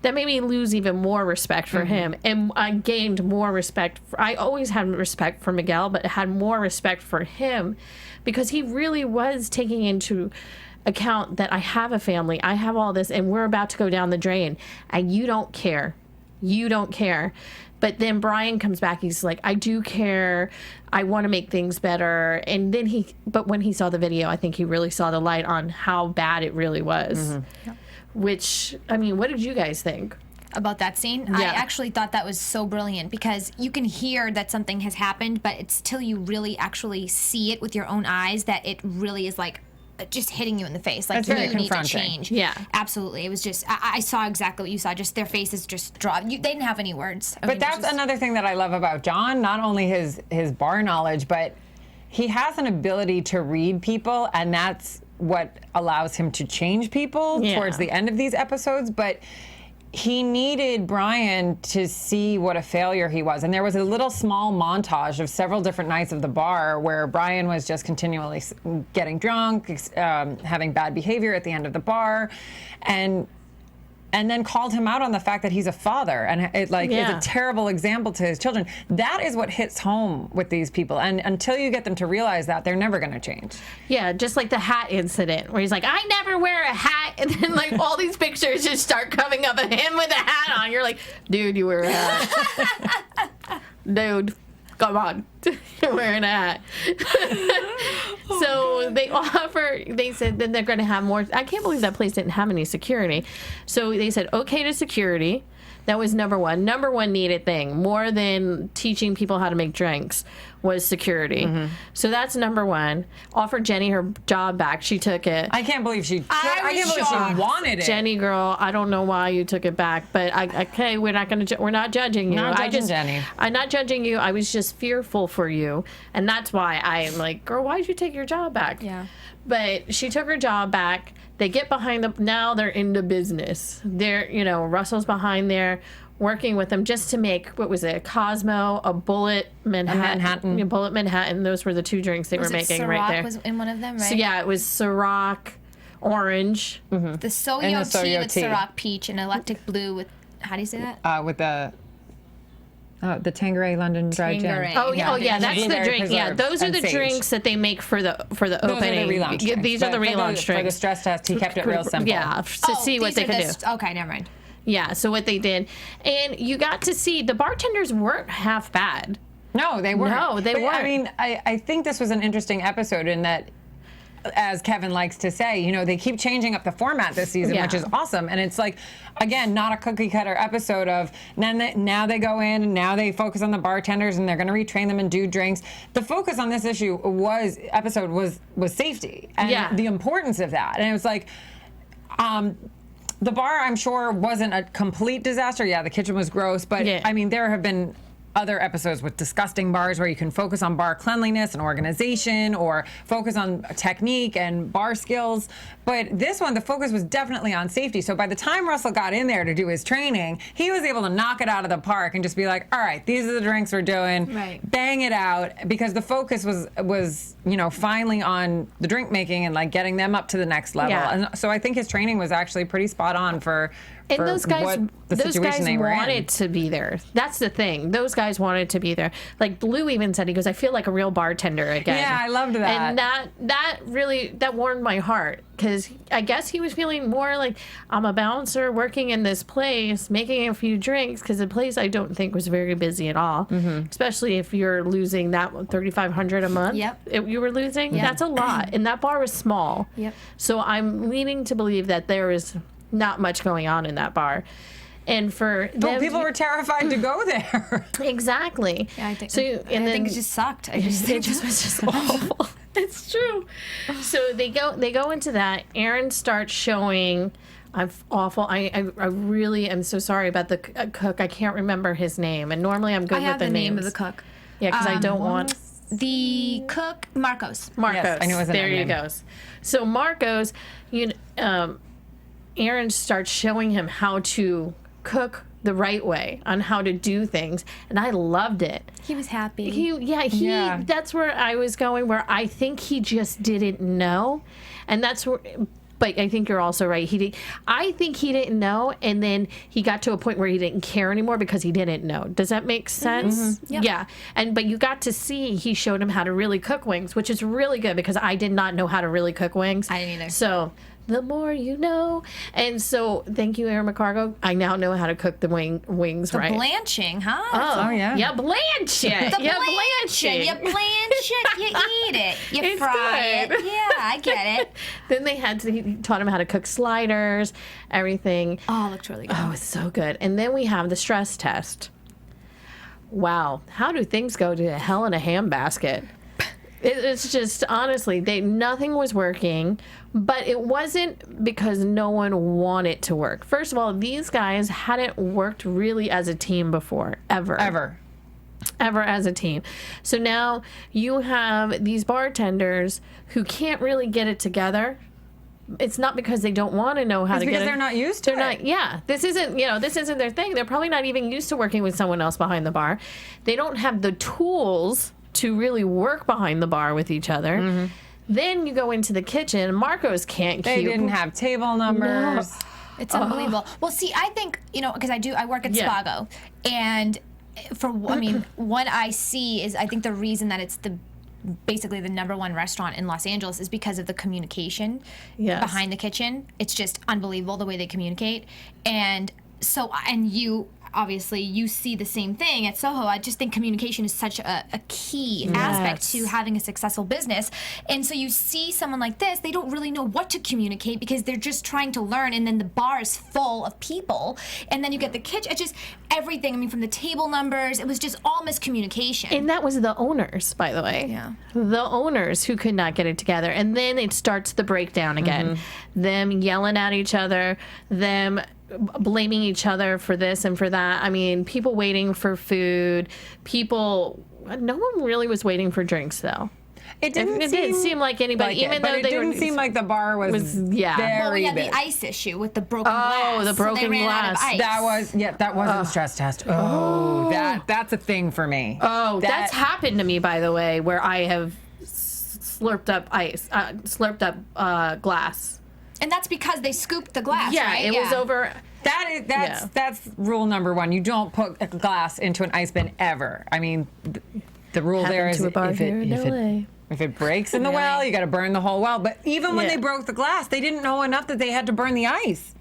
That made me lose even more respect for him. And I gained more respect. I always had respect for Miguel, but had more respect for him because he really was taking into account that I have a family, I have all this, and we're about to go down the drain, and you don't care. You don't care. But then Brian comes back. He's like, I do care. I want to make things better. And then but when he saw the video, I think he really saw the light on how bad it really was. Which, I mean, what did you guys think? About that scene? I actually thought that was so brilliant because you can hear that something has happened, but it's till you really actually see it with your own eyes that it really is like just hitting you in the face. Like, you need to change. Yeah. Absolutely. It was just, I saw exactly what you saw. Just their faces just dropped. They didn't have any words. But that's another thing that I love about John, not only his bar knowledge, but he has an ability to read people, and that's what allows him to change people towards the end of these episodes. But he needed Brian to see what a failure he was. And there was a little small montage of several different nights of the bar where Brian was just continually getting drunk, having bad behavior at the end of the bar, and then called him out on the fact that he's a father and is a terrible example to his children. That is what hits home with these people. And until you get them to realize that, they're never going to change. Yeah, just like the hat incident where he's like, I never wear a hat. And then like all these pictures just start coming up of him with a hat on. You're like, dude, you wear a hat. Dude, come on. You're wearing a hat. So they said then they're going to have more. I can't believe that place didn't have any security. So they said, okay to security. That was number one. Number one needed thing, more than teaching people how to make drinks, was security. So that's number one. Offered Jenny her job back. She took it. I can't believe she wanted it. Jenny, girl, I don't know why you took it back, but okay, we're not judging you. Not judging Jenny. I'm not judging you. I was just fearful for you, and that's why I'm like, girl, why did you take your job back? Yeah. But she took her job back. They get behind them. Now they're into business. They're, Russell's behind there working with them just to make, what was it, a Cosmo, a Bullet Manhattan. Yeah, Bullet Manhattan. Those were the two drinks they were making right there. Was in one of them, right? So yeah, it was Ciroc Orange. The Soyo tea with Ciroc Peach and Electric Blue with, how do you say that? With the Tanqueray London Dry Gin. Yeah, that's the drink. Yeah, those are the drinks that they make for the opening. Those are the relaunch drinks. These are the relaunch drinks. For the stress test, he kept it real simple. Yeah, to see what they could do. Okay, never mind. Yeah, so what they did. And you got to see the bartenders weren't half bad. No, they weren't. No, they weren't. I mean, I think this was an interesting episode in that, as Kevin likes to say, they keep changing up the format this season, which is awesome. And it's like, again, not a cookie cutter episode of now they go in and now they focus on the bartenders and they're going to retrain them and do drinks. The focus on this episode was safety and the importance of that. And it was like, the bar, I'm sure, wasn't a complete disaster. Yeah, the kitchen was gross, but I mean, there have been other episodes with disgusting bars where you can focus on bar cleanliness and organization or focus on technique and bar skills. But this one, the focus was definitely on safety. So by the time Russell got in there to do his training, he was able to knock it out of the park and just be like, all right, these are the drinks we're doing. Right. Bang it out, because the focus was finally on the drink making and like getting them up to the next level. Yeah. And so I think his training was actually pretty spot on for those guys wanted to be there. That's the thing. Those guys wanted to be there. Like Blue even said, he goes, I feel like a real bartender again. Yeah, I loved that. And that really warmed my heart, because I guess he was feeling more like, I'm a bouncer working in this place, making a few drinks, because the place I don't think was very busy at all, especially if you're losing that $3,500 a month. Yep. You were losing. Yeah. That's a lot. And that bar was small. Yep. So I'm leaning to believe that there is not much going on in that bar. And for them, people were terrified to go there. Exactly. Yeah, I think. So, I think it just sucked. I just think it just was just awful. It's true. So they go into that. Aaron starts showing. I'm awful. I really am so sorry about the cook. I can't remember his name. And normally I'm good with the names. I have the name of the cook. Yeah, because I don't want. The cook, Marcos. Yes, I knew it was there you goes. So Marcos, Aaron starts showing him how to cook the right way, on how to do things, and I loved it. He was happy. That's where I was going, where I think he just didn't know, and that's where. But I think you're also right. I think he didn't know, and then he got to a point where he didn't care anymore because he didn't know. Does that make sense? Mm-hmm. Yep. Yeah. But you got to see, he showed him how to really cook wings, which is really good, because I did not know how to really cook wings. I didn't either. So the more you know. And so thank you, Aaron McCargo. I now know how to cook the wings right. Blanching, huh? Oh, yeah. Yeah, blanch it. The blanching. You blanch it, you eat it, you It's fry good. it. Yeah, I get it. Then he taught him how to cook sliders, everything. Oh, it looked really good. Oh, it's so good. And then we have the stress test. Wow. How do things go to hell in a handbasket? It's just, honestly, nothing was working, but it wasn't because no one wanted to work. First of all, these guys hadn't worked really as a team before, ever as a team. So now you have these bartenders who can't really get it together. It's not because they don't want to know how to get it. Because they're not used to it. This isn't their thing. They're probably not even used to working with someone else behind the bar. They don't have the tools to really work behind the bar with each other. Mm-hmm. Then you go into the kitchen. Marcos can't They didn't have table numbers. No. It's unbelievable. Well, see, I think, because I work at Spago, and what I see is, I think the reason that it's basically the number one restaurant in Los Angeles is because of the communication behind the kitchen. It's just unbelievable the way they communicate. And so, obviously you see the same thing at Soho. I just think communication is such a key aspect to having a successful business. And so you see someone like this, they don't really know what to communicate because they're just trying to learn, and then the bar is full of people, and then you get the kitchen. It's just everything. I mean, from the table numbers, it was just all miscommunication. And that was the owners, by the way. Yeah. The owners who could not get it together. And then it starts the breakdown again. Them yelling at each other, them blaming each other for this and for that. I mean, people waiting for food, no one really was waiting for drinks, though. It didn't seem like anybody, like even though it didn't seem like the bar was yeah. very well, we had big. the ice issue with the broken glass. Oh, the broken so they ran glass. Out of ice. That wasn't a stress test. That's a thing for me. Oh, that's happened to me, by the way, where I have slurped up glass. And that's because they scooped the glass, Yeah, right? it was over. That's rule number one. You don't put a glass into an ice bin ever. I mean, the rule there is if it breaks in the well, you got to burn the whole well. But even when they broke the glass, they didn't know enough that they had to burn the ice,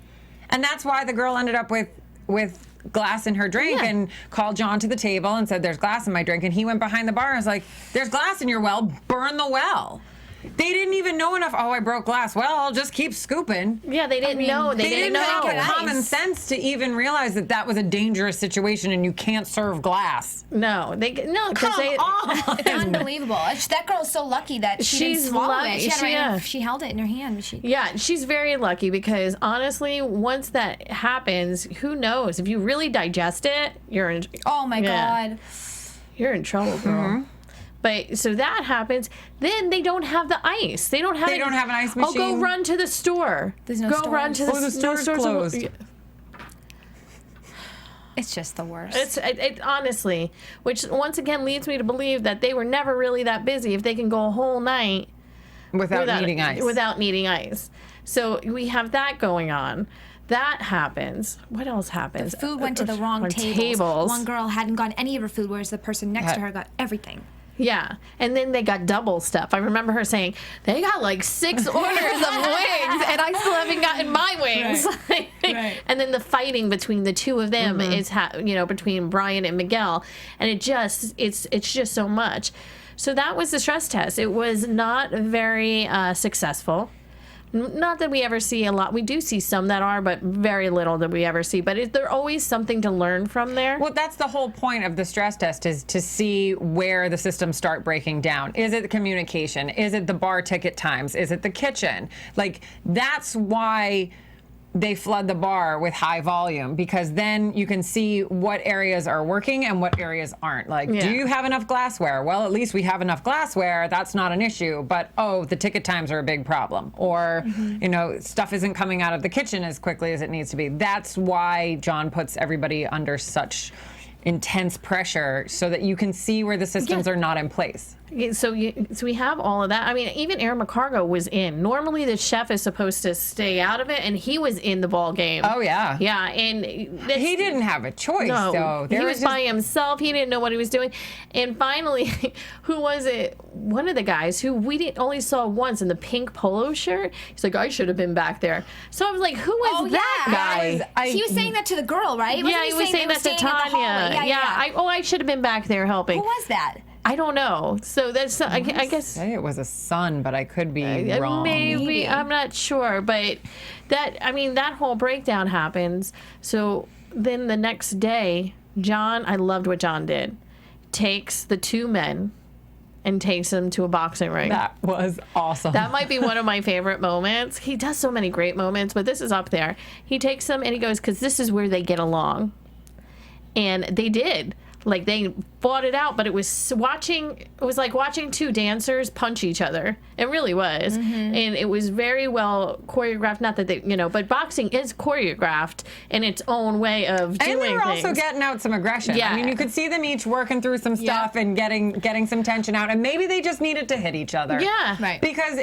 and that's why the girl ended up with glass in her drink and called John to the table and said, "There's glass in my drink," and he went behind the bar and was like, "There's glass in your well. Burn the well." They didn't even know enough. Oh, I broke glass. Well, I'll just keep scooping. Yeah, they didn't know. They didn't know. have the common sense to even realize that was a dangerous situation and you can't serve glass. No, Come on. It's unbelievable. That girl's so lucky that she didn't swallow it. She held it in her hand. She's very lucky because honestly, once that happens, who knows? If you really digest it, you're in. Oh my God. You're in trouble, girl. But so that happens. Then they don't have the ice. They don't have an ice machine. Oh, go run to the store. There's no go stores. run to the store's closed. It's just the worst. It honestly, which once again leads me to believe that they were never really that busy if they can go a whole night without needing ice. Without needing ice. So we have that going on. That happens. What else happens? The food went to the wrong tables. One girl hadn't gotten any of her food, whereas the person next to her got everything. Yeah, and then they got double stuff. I remember her saying, they got like 6 orders of wings, and I still haven't gotten my wings. Right. And then the fighting between the two of them is, between Brian and Miguel, and it's just so much. So that was the stress test. It was not very successful. Not that we ever see a lot. We do see some that are, but very little that we ever see. But is there always something to learn from there? Well, that's the whole point of the stress test, is to see where the systems start breaking down. Is it the communication? Is it the bar ticket times? Is it the kitchen? Like, that's why they flood the bar with high volume, because then you can see what areas are working and what areas aren't. Like, do you have enough glassware? Well, at least we have enough glassware. That's not an issue. But, the ticket times are a big problem. Or, stuff isn't coming out of the kitchen as quickly as it needs to be. That's why John puts everybody under such intense pressure, so that you can see where the systems are not in place. So we have all of that. I mean, even Aaron McCargo was in. Normally, the chef is supposed to stay out of it, and he was in the ball game. Oh, yeah. Yeah, and he didn't have a choice, though. He was by himself. He didn't know what he was doing. And finally, who was it? One of the guys who we only saw once in the pink polo shirt. He's like, I should have been back there. So I was like, who was that guy? He was saying that to the girl, right? He was saying that to Tanya. Yeah. I should have been back there helping. Who was that? I don't know. So that's, I guess. Say it was a son, but I could be wrong. Maybe. I'm not sure. But that whole breakdown happens. So then the next day, John, I loved what John did, takes the 2 men and takes them to a boxing ring. That was awesome. That might be one of my favorite moments. He does so many great moments, but this is up there. He takes them and he goes, because this is where they get along. And they did. Like, they fought it out, but it was like watching 2 dancers punch each other. It really was. And it was very well choreographed. Not that they, but boxing is choreographed in its own way of doing things. And they were also getting out some aggression. Yeah. I mean, you could see them each working through some stuff and getting some tension out. And maybe they just needed to hit each other. Yeah. Right. Because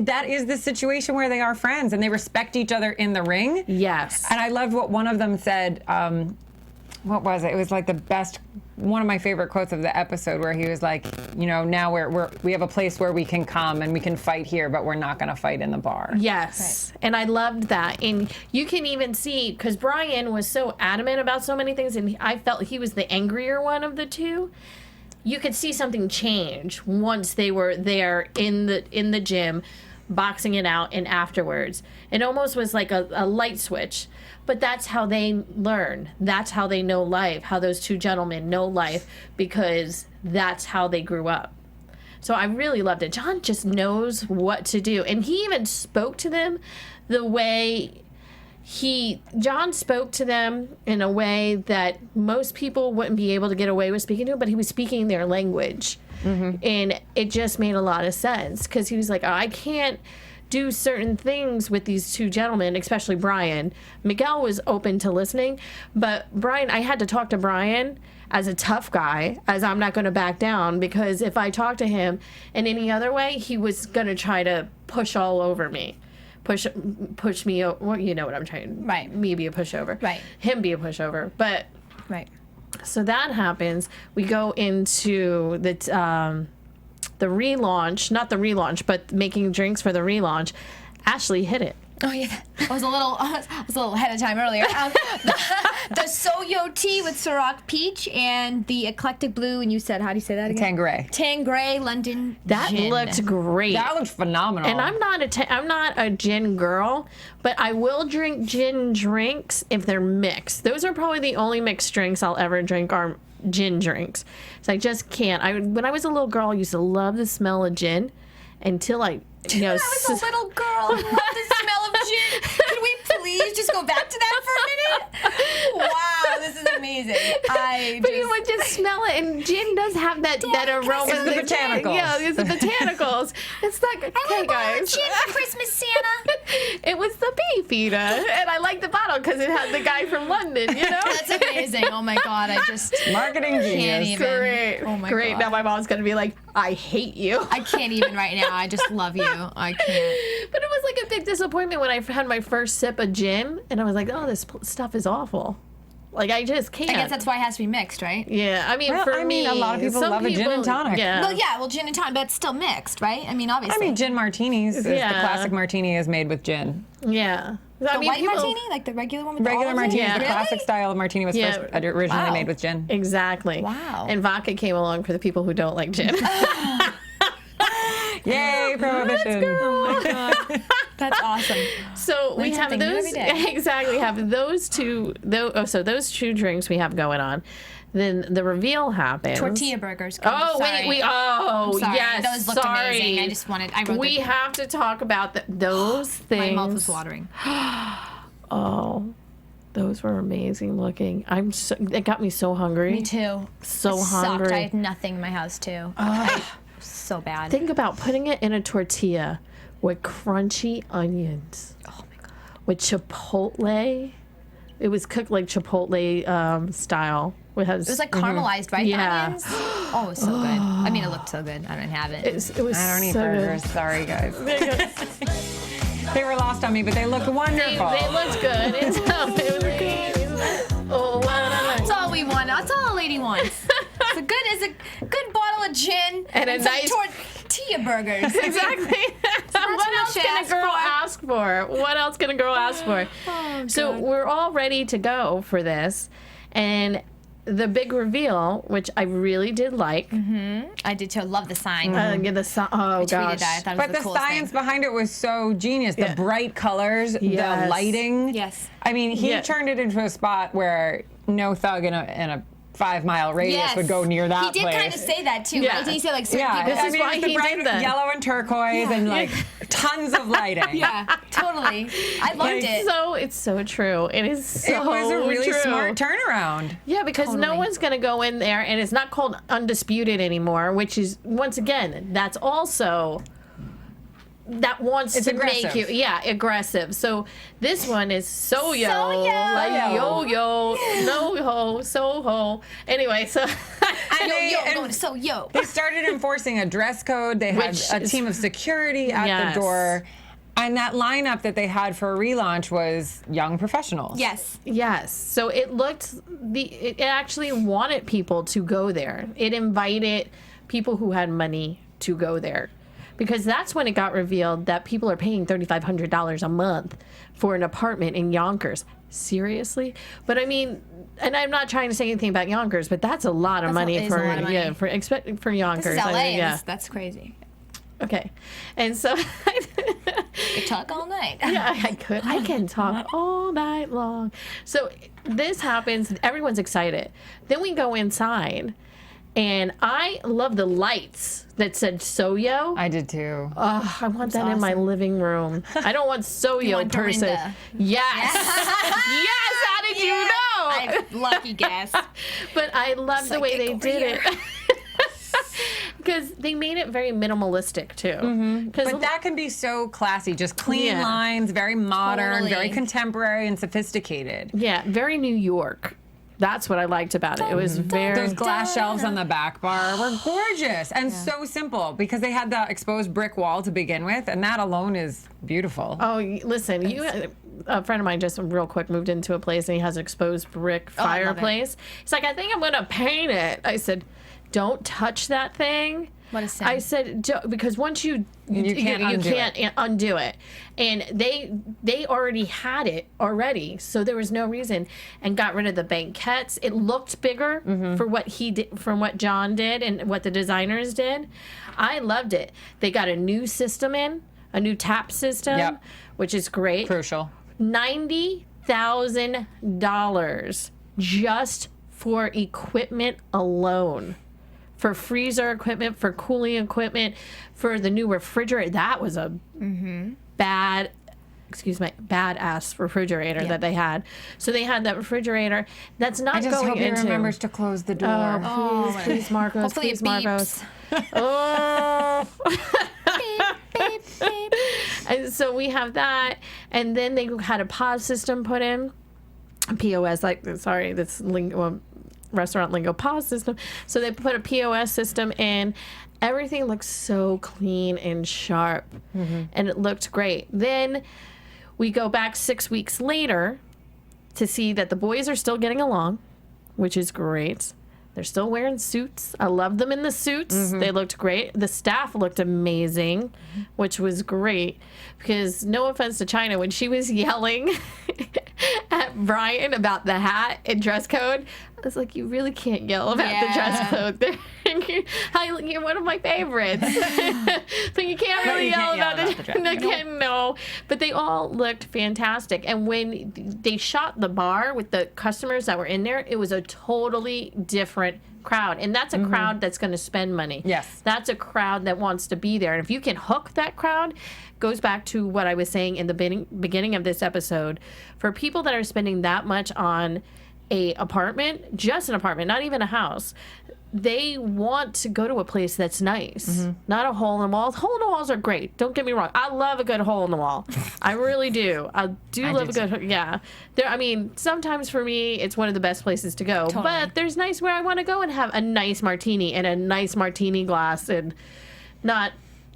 that is the situation where they are friends and they respect each other in the ring. Yes. And I loved what one of them said. what was it? It was like the best, one of my favorite quotes of the episode, where he was like, you know, now we have a place where we can come and we can fight here, but we're not going to fight in the bar. Yes. Right. And I loved that. And you can even see, because Brian was so adamant about so many things, and I felt he was the angrier one of the two. You could see something change once they were there in the gym, boxing it out, and afterwards. It almost was like a light switch. But that's how they learn. That's how they know life, how those two gentlemen know life, because that's how they grew up. So I really loved it. John just knows what to do. And he even spoke to them the way John spoke to them in a way that most people wouldn't be able to get away with speaking to, but he was speaking their language. Mm-hmm. And it just made a lot of sense, because he was like, I can't do certain things with these two gentlemen, especially Brian. Miguel was open to listening, but Brian, I had to talk to Brian as a tough guy, as I'm not going to back down, because if I talked to him in any other way, he was going to try to push all over me. Push me, well, you know what I'm trying. Right. Me be a pushover. Right. Him be a pushover. But. Right. So that happens. We go into the relaunch, not the relaunch, but making drinks for the relaunch. Ashley hit it. Oh yeah, I was a little ahead of time earlier. The Soyo tea with Ciroc peach and the eclectic blue, and you said, how do you say that again? Tangray London That gin. looked great. That looked phenomenal. And I'm not a gin girl, but I will drink gin drinks if they're mixed. Those are probably the only mixed drinks I'll ever drink are gin drinks. So I just can't. When I was a little girl, I used to love the smell of gin until I I was a little girl. I love the smell of gin. Can we please just go back to that for a minute? Wow, this is amazing. But you would just smell it, and gin does have that aroma. It's the botanicals. Yeah, it's the botanicals. It's like, okay, guys. Gin for Christmas, Santa. It was the Beefeater, and I like the bottle because it had the guy from London, you know? That's amazing. Oh my God, I just marketing can't genius. even. Great. Oh my Great. God. Now my mom's going to be like, I hate you. I can't even right now. I just love you. I can't. But it was like a big disappointment when I had my first sip of gin, and I was like, oh, this stuff is awful. Like, I just can't. I guess that's why it has to be mixed, right? Yeah, I mean, Well, me, a lot of people some love a gin and tonic. Yeah. Well, gin and tonic, but it's still mixed, right? I mean, obviously. I mean, gin martinis. The Yeah. classic martini is made with gin. Yeah. The white martini, like the regular one with Regular all of it? martini, Yeah. the classic style of martini was Yeah. first originally Wow. made with gin. Exactly. Wow. And vodka came along for the people who don't like gin. Yay, prohibition! Oh my God. That's awesome. So we have something new those every day. exactly have those two. So those two drinks we have going on. Then the reveal happens. Tortilla burgers. Oh Sorry. wait. I'm sorry. Yes. Those looked sorry. amazing. I wrote We have to talk about those things. My mouth was watering. Oh, those were amazing looking. It got me so hungry. Me too. So It hungry. sucked. I had nothing in my house too. So bad. Think about putting it in a tortilla with crunchy onions. Oh my God. With chipotle. It was cooked like chipotle style. It was like caramelized, right? The Yeah. onions? Oh, it was so good. I mean, it looked so good. I didn't have it. It was I don't eat so burgers. good. Sorry, guys. They were lost on me, but they looked wonderful. They looked good. It was good. Oh, wow. That's all we want. That's all a lady wants. It's a good bottle of gin And a some nice- tortilla burgers. Exactly. What else she can a asked girl for. ask for? What else can a girl ask for? So we're all ready to go for this. And the big reveal, which I really did like. I did too. I love the sign. Get the oh I tweeted gosh. that. I thought it But was the coolest science thing. behind it was so genius. The bright colors, Yes. the lighting. Yes. I mean, he Yeah. turned it into a spot where no thug in a 5-mile radius would go near that He did place. kind of say that too, Yeah. right? Did he say like certain Yeah, people? This is why it's the he bright did that. yellow and turquoise and like tons of lighting. Yeah, totally. I loved it. It's so true. It is so It was a really true. smart turnaround. Yeah, because no Totally. one's going to go in there, and it's not called Undisputed anymore, which is, once again, that's also, that wants It's to make aggressive. you, aggressive. So this one is so-yo, So-yo. like yo-yo, no-ho, so-ho. Anyway, so, They started enforcing a dress code. They had Which a is- team of security at Yes. the door. And that lineup that they had for a relaunch was young professionals. Yes. Yes. So it actually wanted people to go there. It invited people who had money to go there. Because that's when it got revealed that people are paying $3,500 a month for an apartment in Yonkers. Seriously? But I mean, and I'm not trying to say anything about Yonkers, but that's a lot of money for Yonkers. This is LA. I mean, yeah. That's crazy. Okay. And so You talk all night. yeah, I can talk all night long. So this happens, everyone's excited. Then we go inside. And I love the lights that said Soyo. I did too. Oh, I want that in my living room. I don't want Soyo want person. Dorinda. Yes. Yes, how did you know? Lucky guess. But I love the way they did it. Because they made it very minimalistic too. But that can be so classy, just clean lines, very modern, Totally. very contemporary and sophisticated. Yeah, very New York. That's what I liked about it. It was very... Those glass shelves on the back bar were gorgeous and so simple because they had the exposed brick wall to begin with, and that alone is beautiful. Oh, listen, a friend of mine just real quick moved into a place and he has an exposed brick fireplace. He's like, I think I'm going to paint it. I said, don't touch that thing. What a sin. I said, because once you can't undo it. And they already had it already, so there was no reason, and got rid of the banquettes. It looked bigger for what he did, from what John did and what the designers did. I loved it. They got a new system in, a new tap system, which is great. Crucial. $90,000 just for equipment alone. For freezer equipment, for cooling equipment, for the new refrigerator. That was a badass refrigerator that they had. So they had that refrigerator. That's not I just going hope he into... remembers to close the door. Please, Marcos. Hopefully Please, it Marcos. beeps. Oh. Beep, beep. And so we have that. And then they had a POS system put in. POS, that's restaurant lingo, POS system. So they put a POS system in. Everything looked so clean and sharp, and it looked great. Then we go back 6 weeks later to see that the boys are still getting along, which is great. They're still wearing suits. I love them in the suits. They looked great. The staff looked amazing, which was great. Because no offense to China, when she was yelling at Brian about the hat and dress code, I was like, you really can't yell about the dress code. You're one of my favorites. But you can't really yell about the dress code. No. But they all looked fantastic. And when they shot the bar with the customers that were in there, it was a totally different crowd. And that's a crowd that's going to spend money. Yes. That's a crowd that wants to be there. And if you can hook that crowd, goes back to what I was saying in the beginning of this episode, for people that are spending that much on a apartment, just an apartment, not even a house, they want to go to a place that's nice, not a hole in the wall. Hole in the walls are great. Don't get me wrong. I love a good hole in the wall. I really do. I love a good, I mean, sometimes for me, it's one of the best places to go. Totally. But there's nice where I want to go and have a nice martini in a nice martini glass and not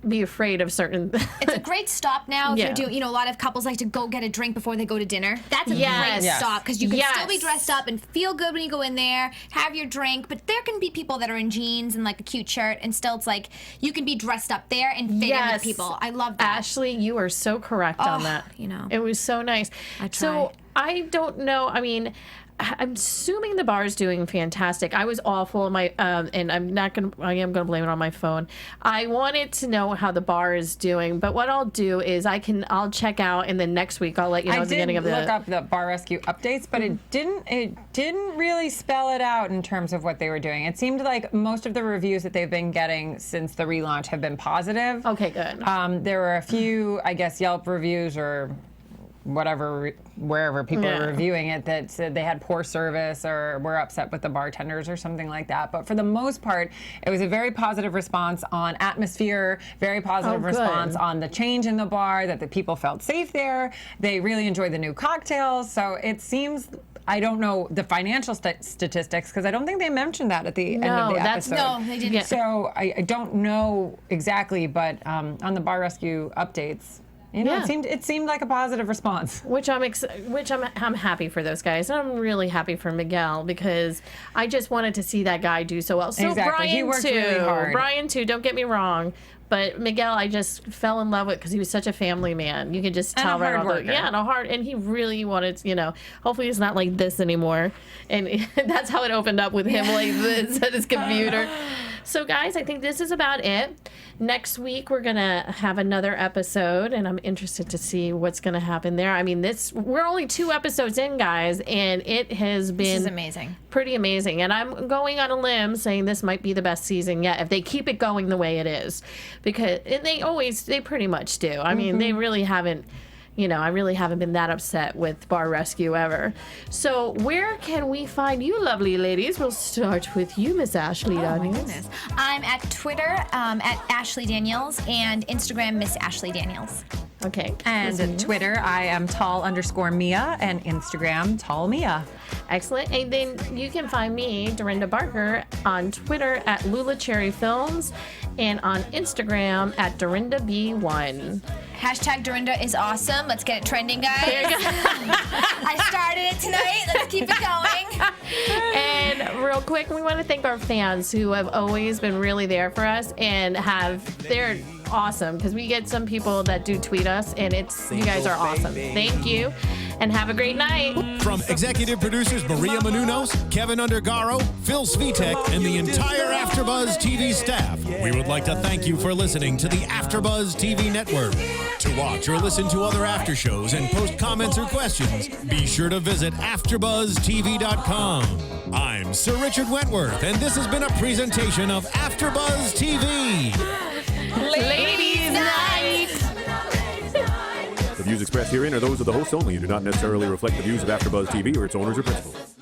be afraid of certain. It's a great stop now if you're doing, a lot of couples like to go get a drink before they go to dinner. That's a great stop because you can still be dressed up and feel good when you go in there, have your drink, but there can be people that are in jeans and like a cute shirt and still it's like you can be dressed up there and fit in with people. I love that. Ashley, you are so correct on that. It was so nice. I try. So I don't know. I mean, I'm assuming the bar is doing fantastic. I was awful on my, and I am gonna blame it on my phone. I wanted to know how the bar is doing, but what I'll do is I'll check out, and then next week I'll let you know at the beginning of the. I did look up the bar rescue updates, but it didn't really spell it out in terms of what they were doing. It seemed like most of the reviews that they've been getting since the relaunch have been positive. Okay, good. There were a few, I guess, Yelp reviews or whatever, wherever people are reviewing it, that said they had poor service or were upset with the bartenders or something like that. But for the most part, it was a very positive response on atmosphere, very positive response on the change in the bar, that the people felt safe there. They really enjoyed the new cocktails. So it seems, I don't know the financial statistics because I don't think they mentioned that at the end of the episode. No, they didn't. So I don't know exactly, but on the bar rescue updates, You know, it seemed like a positive response. Which I'm happy for those guys. And I'm really happy for Miguel because I just wanted to see that guy do so well. So exactly. Brian He worked too. really hard. Brian too. Don't get me wrong. But Miguel, I just fell in love with because he was such a family man. You can just tell right off. And he really wanted, hopefully it's not like this anymore. And that's how it opened up with him like this at his computer. So guys, I think this is about it. Next week we're gonna have another episode, and I'm interested to see what's gonna happen there. I mean, we're only 2 episodes in, guys, and it has been This is amazing. Pretty amazing. And I'm going on a limb saying this might be the best season yet if they keep it going the way it is, because they pretty much do. I mean, they really haven't. I really haven't been that upset with Bar Rescue ever. So where can we find you lovely ladies? We'll start with you, Miss Ashley Daniels. My goodness. I'm at Twitter at Ashley Daniels and Instagram Miss Ashley Daniels. Okay. And at Twitter, I am tall_Mia and Instagram tallMia. Excellent. And then you can find me, Dorinda Barker, on Twitter at Lula Cherry Films and on Instagram at DorindaB1. Hashtag Dorinda is awesome. Let's get it trending, guys. There you go. I started it tonight. Let's keep it going. And real quick, we want to thank our fans who have always been really there for us and they're awesome because we get some people that do tweet us and you guys are awesome. Thank you and have a great night. From executive producers Maria Menounos, Kevin Undergaro, Phil Svitek, and the entire AfterBuzz TV staff, we would like to thank you for listening to the AfterBuzz TV network. To watch or listen to other after shows and post comments or questions, be sure to visit AfterBuzzTV.com. I'm Sir Richard Wentworth, and this has been a presentation of AfterBuzz TV. Ladies' night! The views expressed herein are those of the hosts only and do not necessarily reflect the views of AfterBuzz TV or its owners or principals.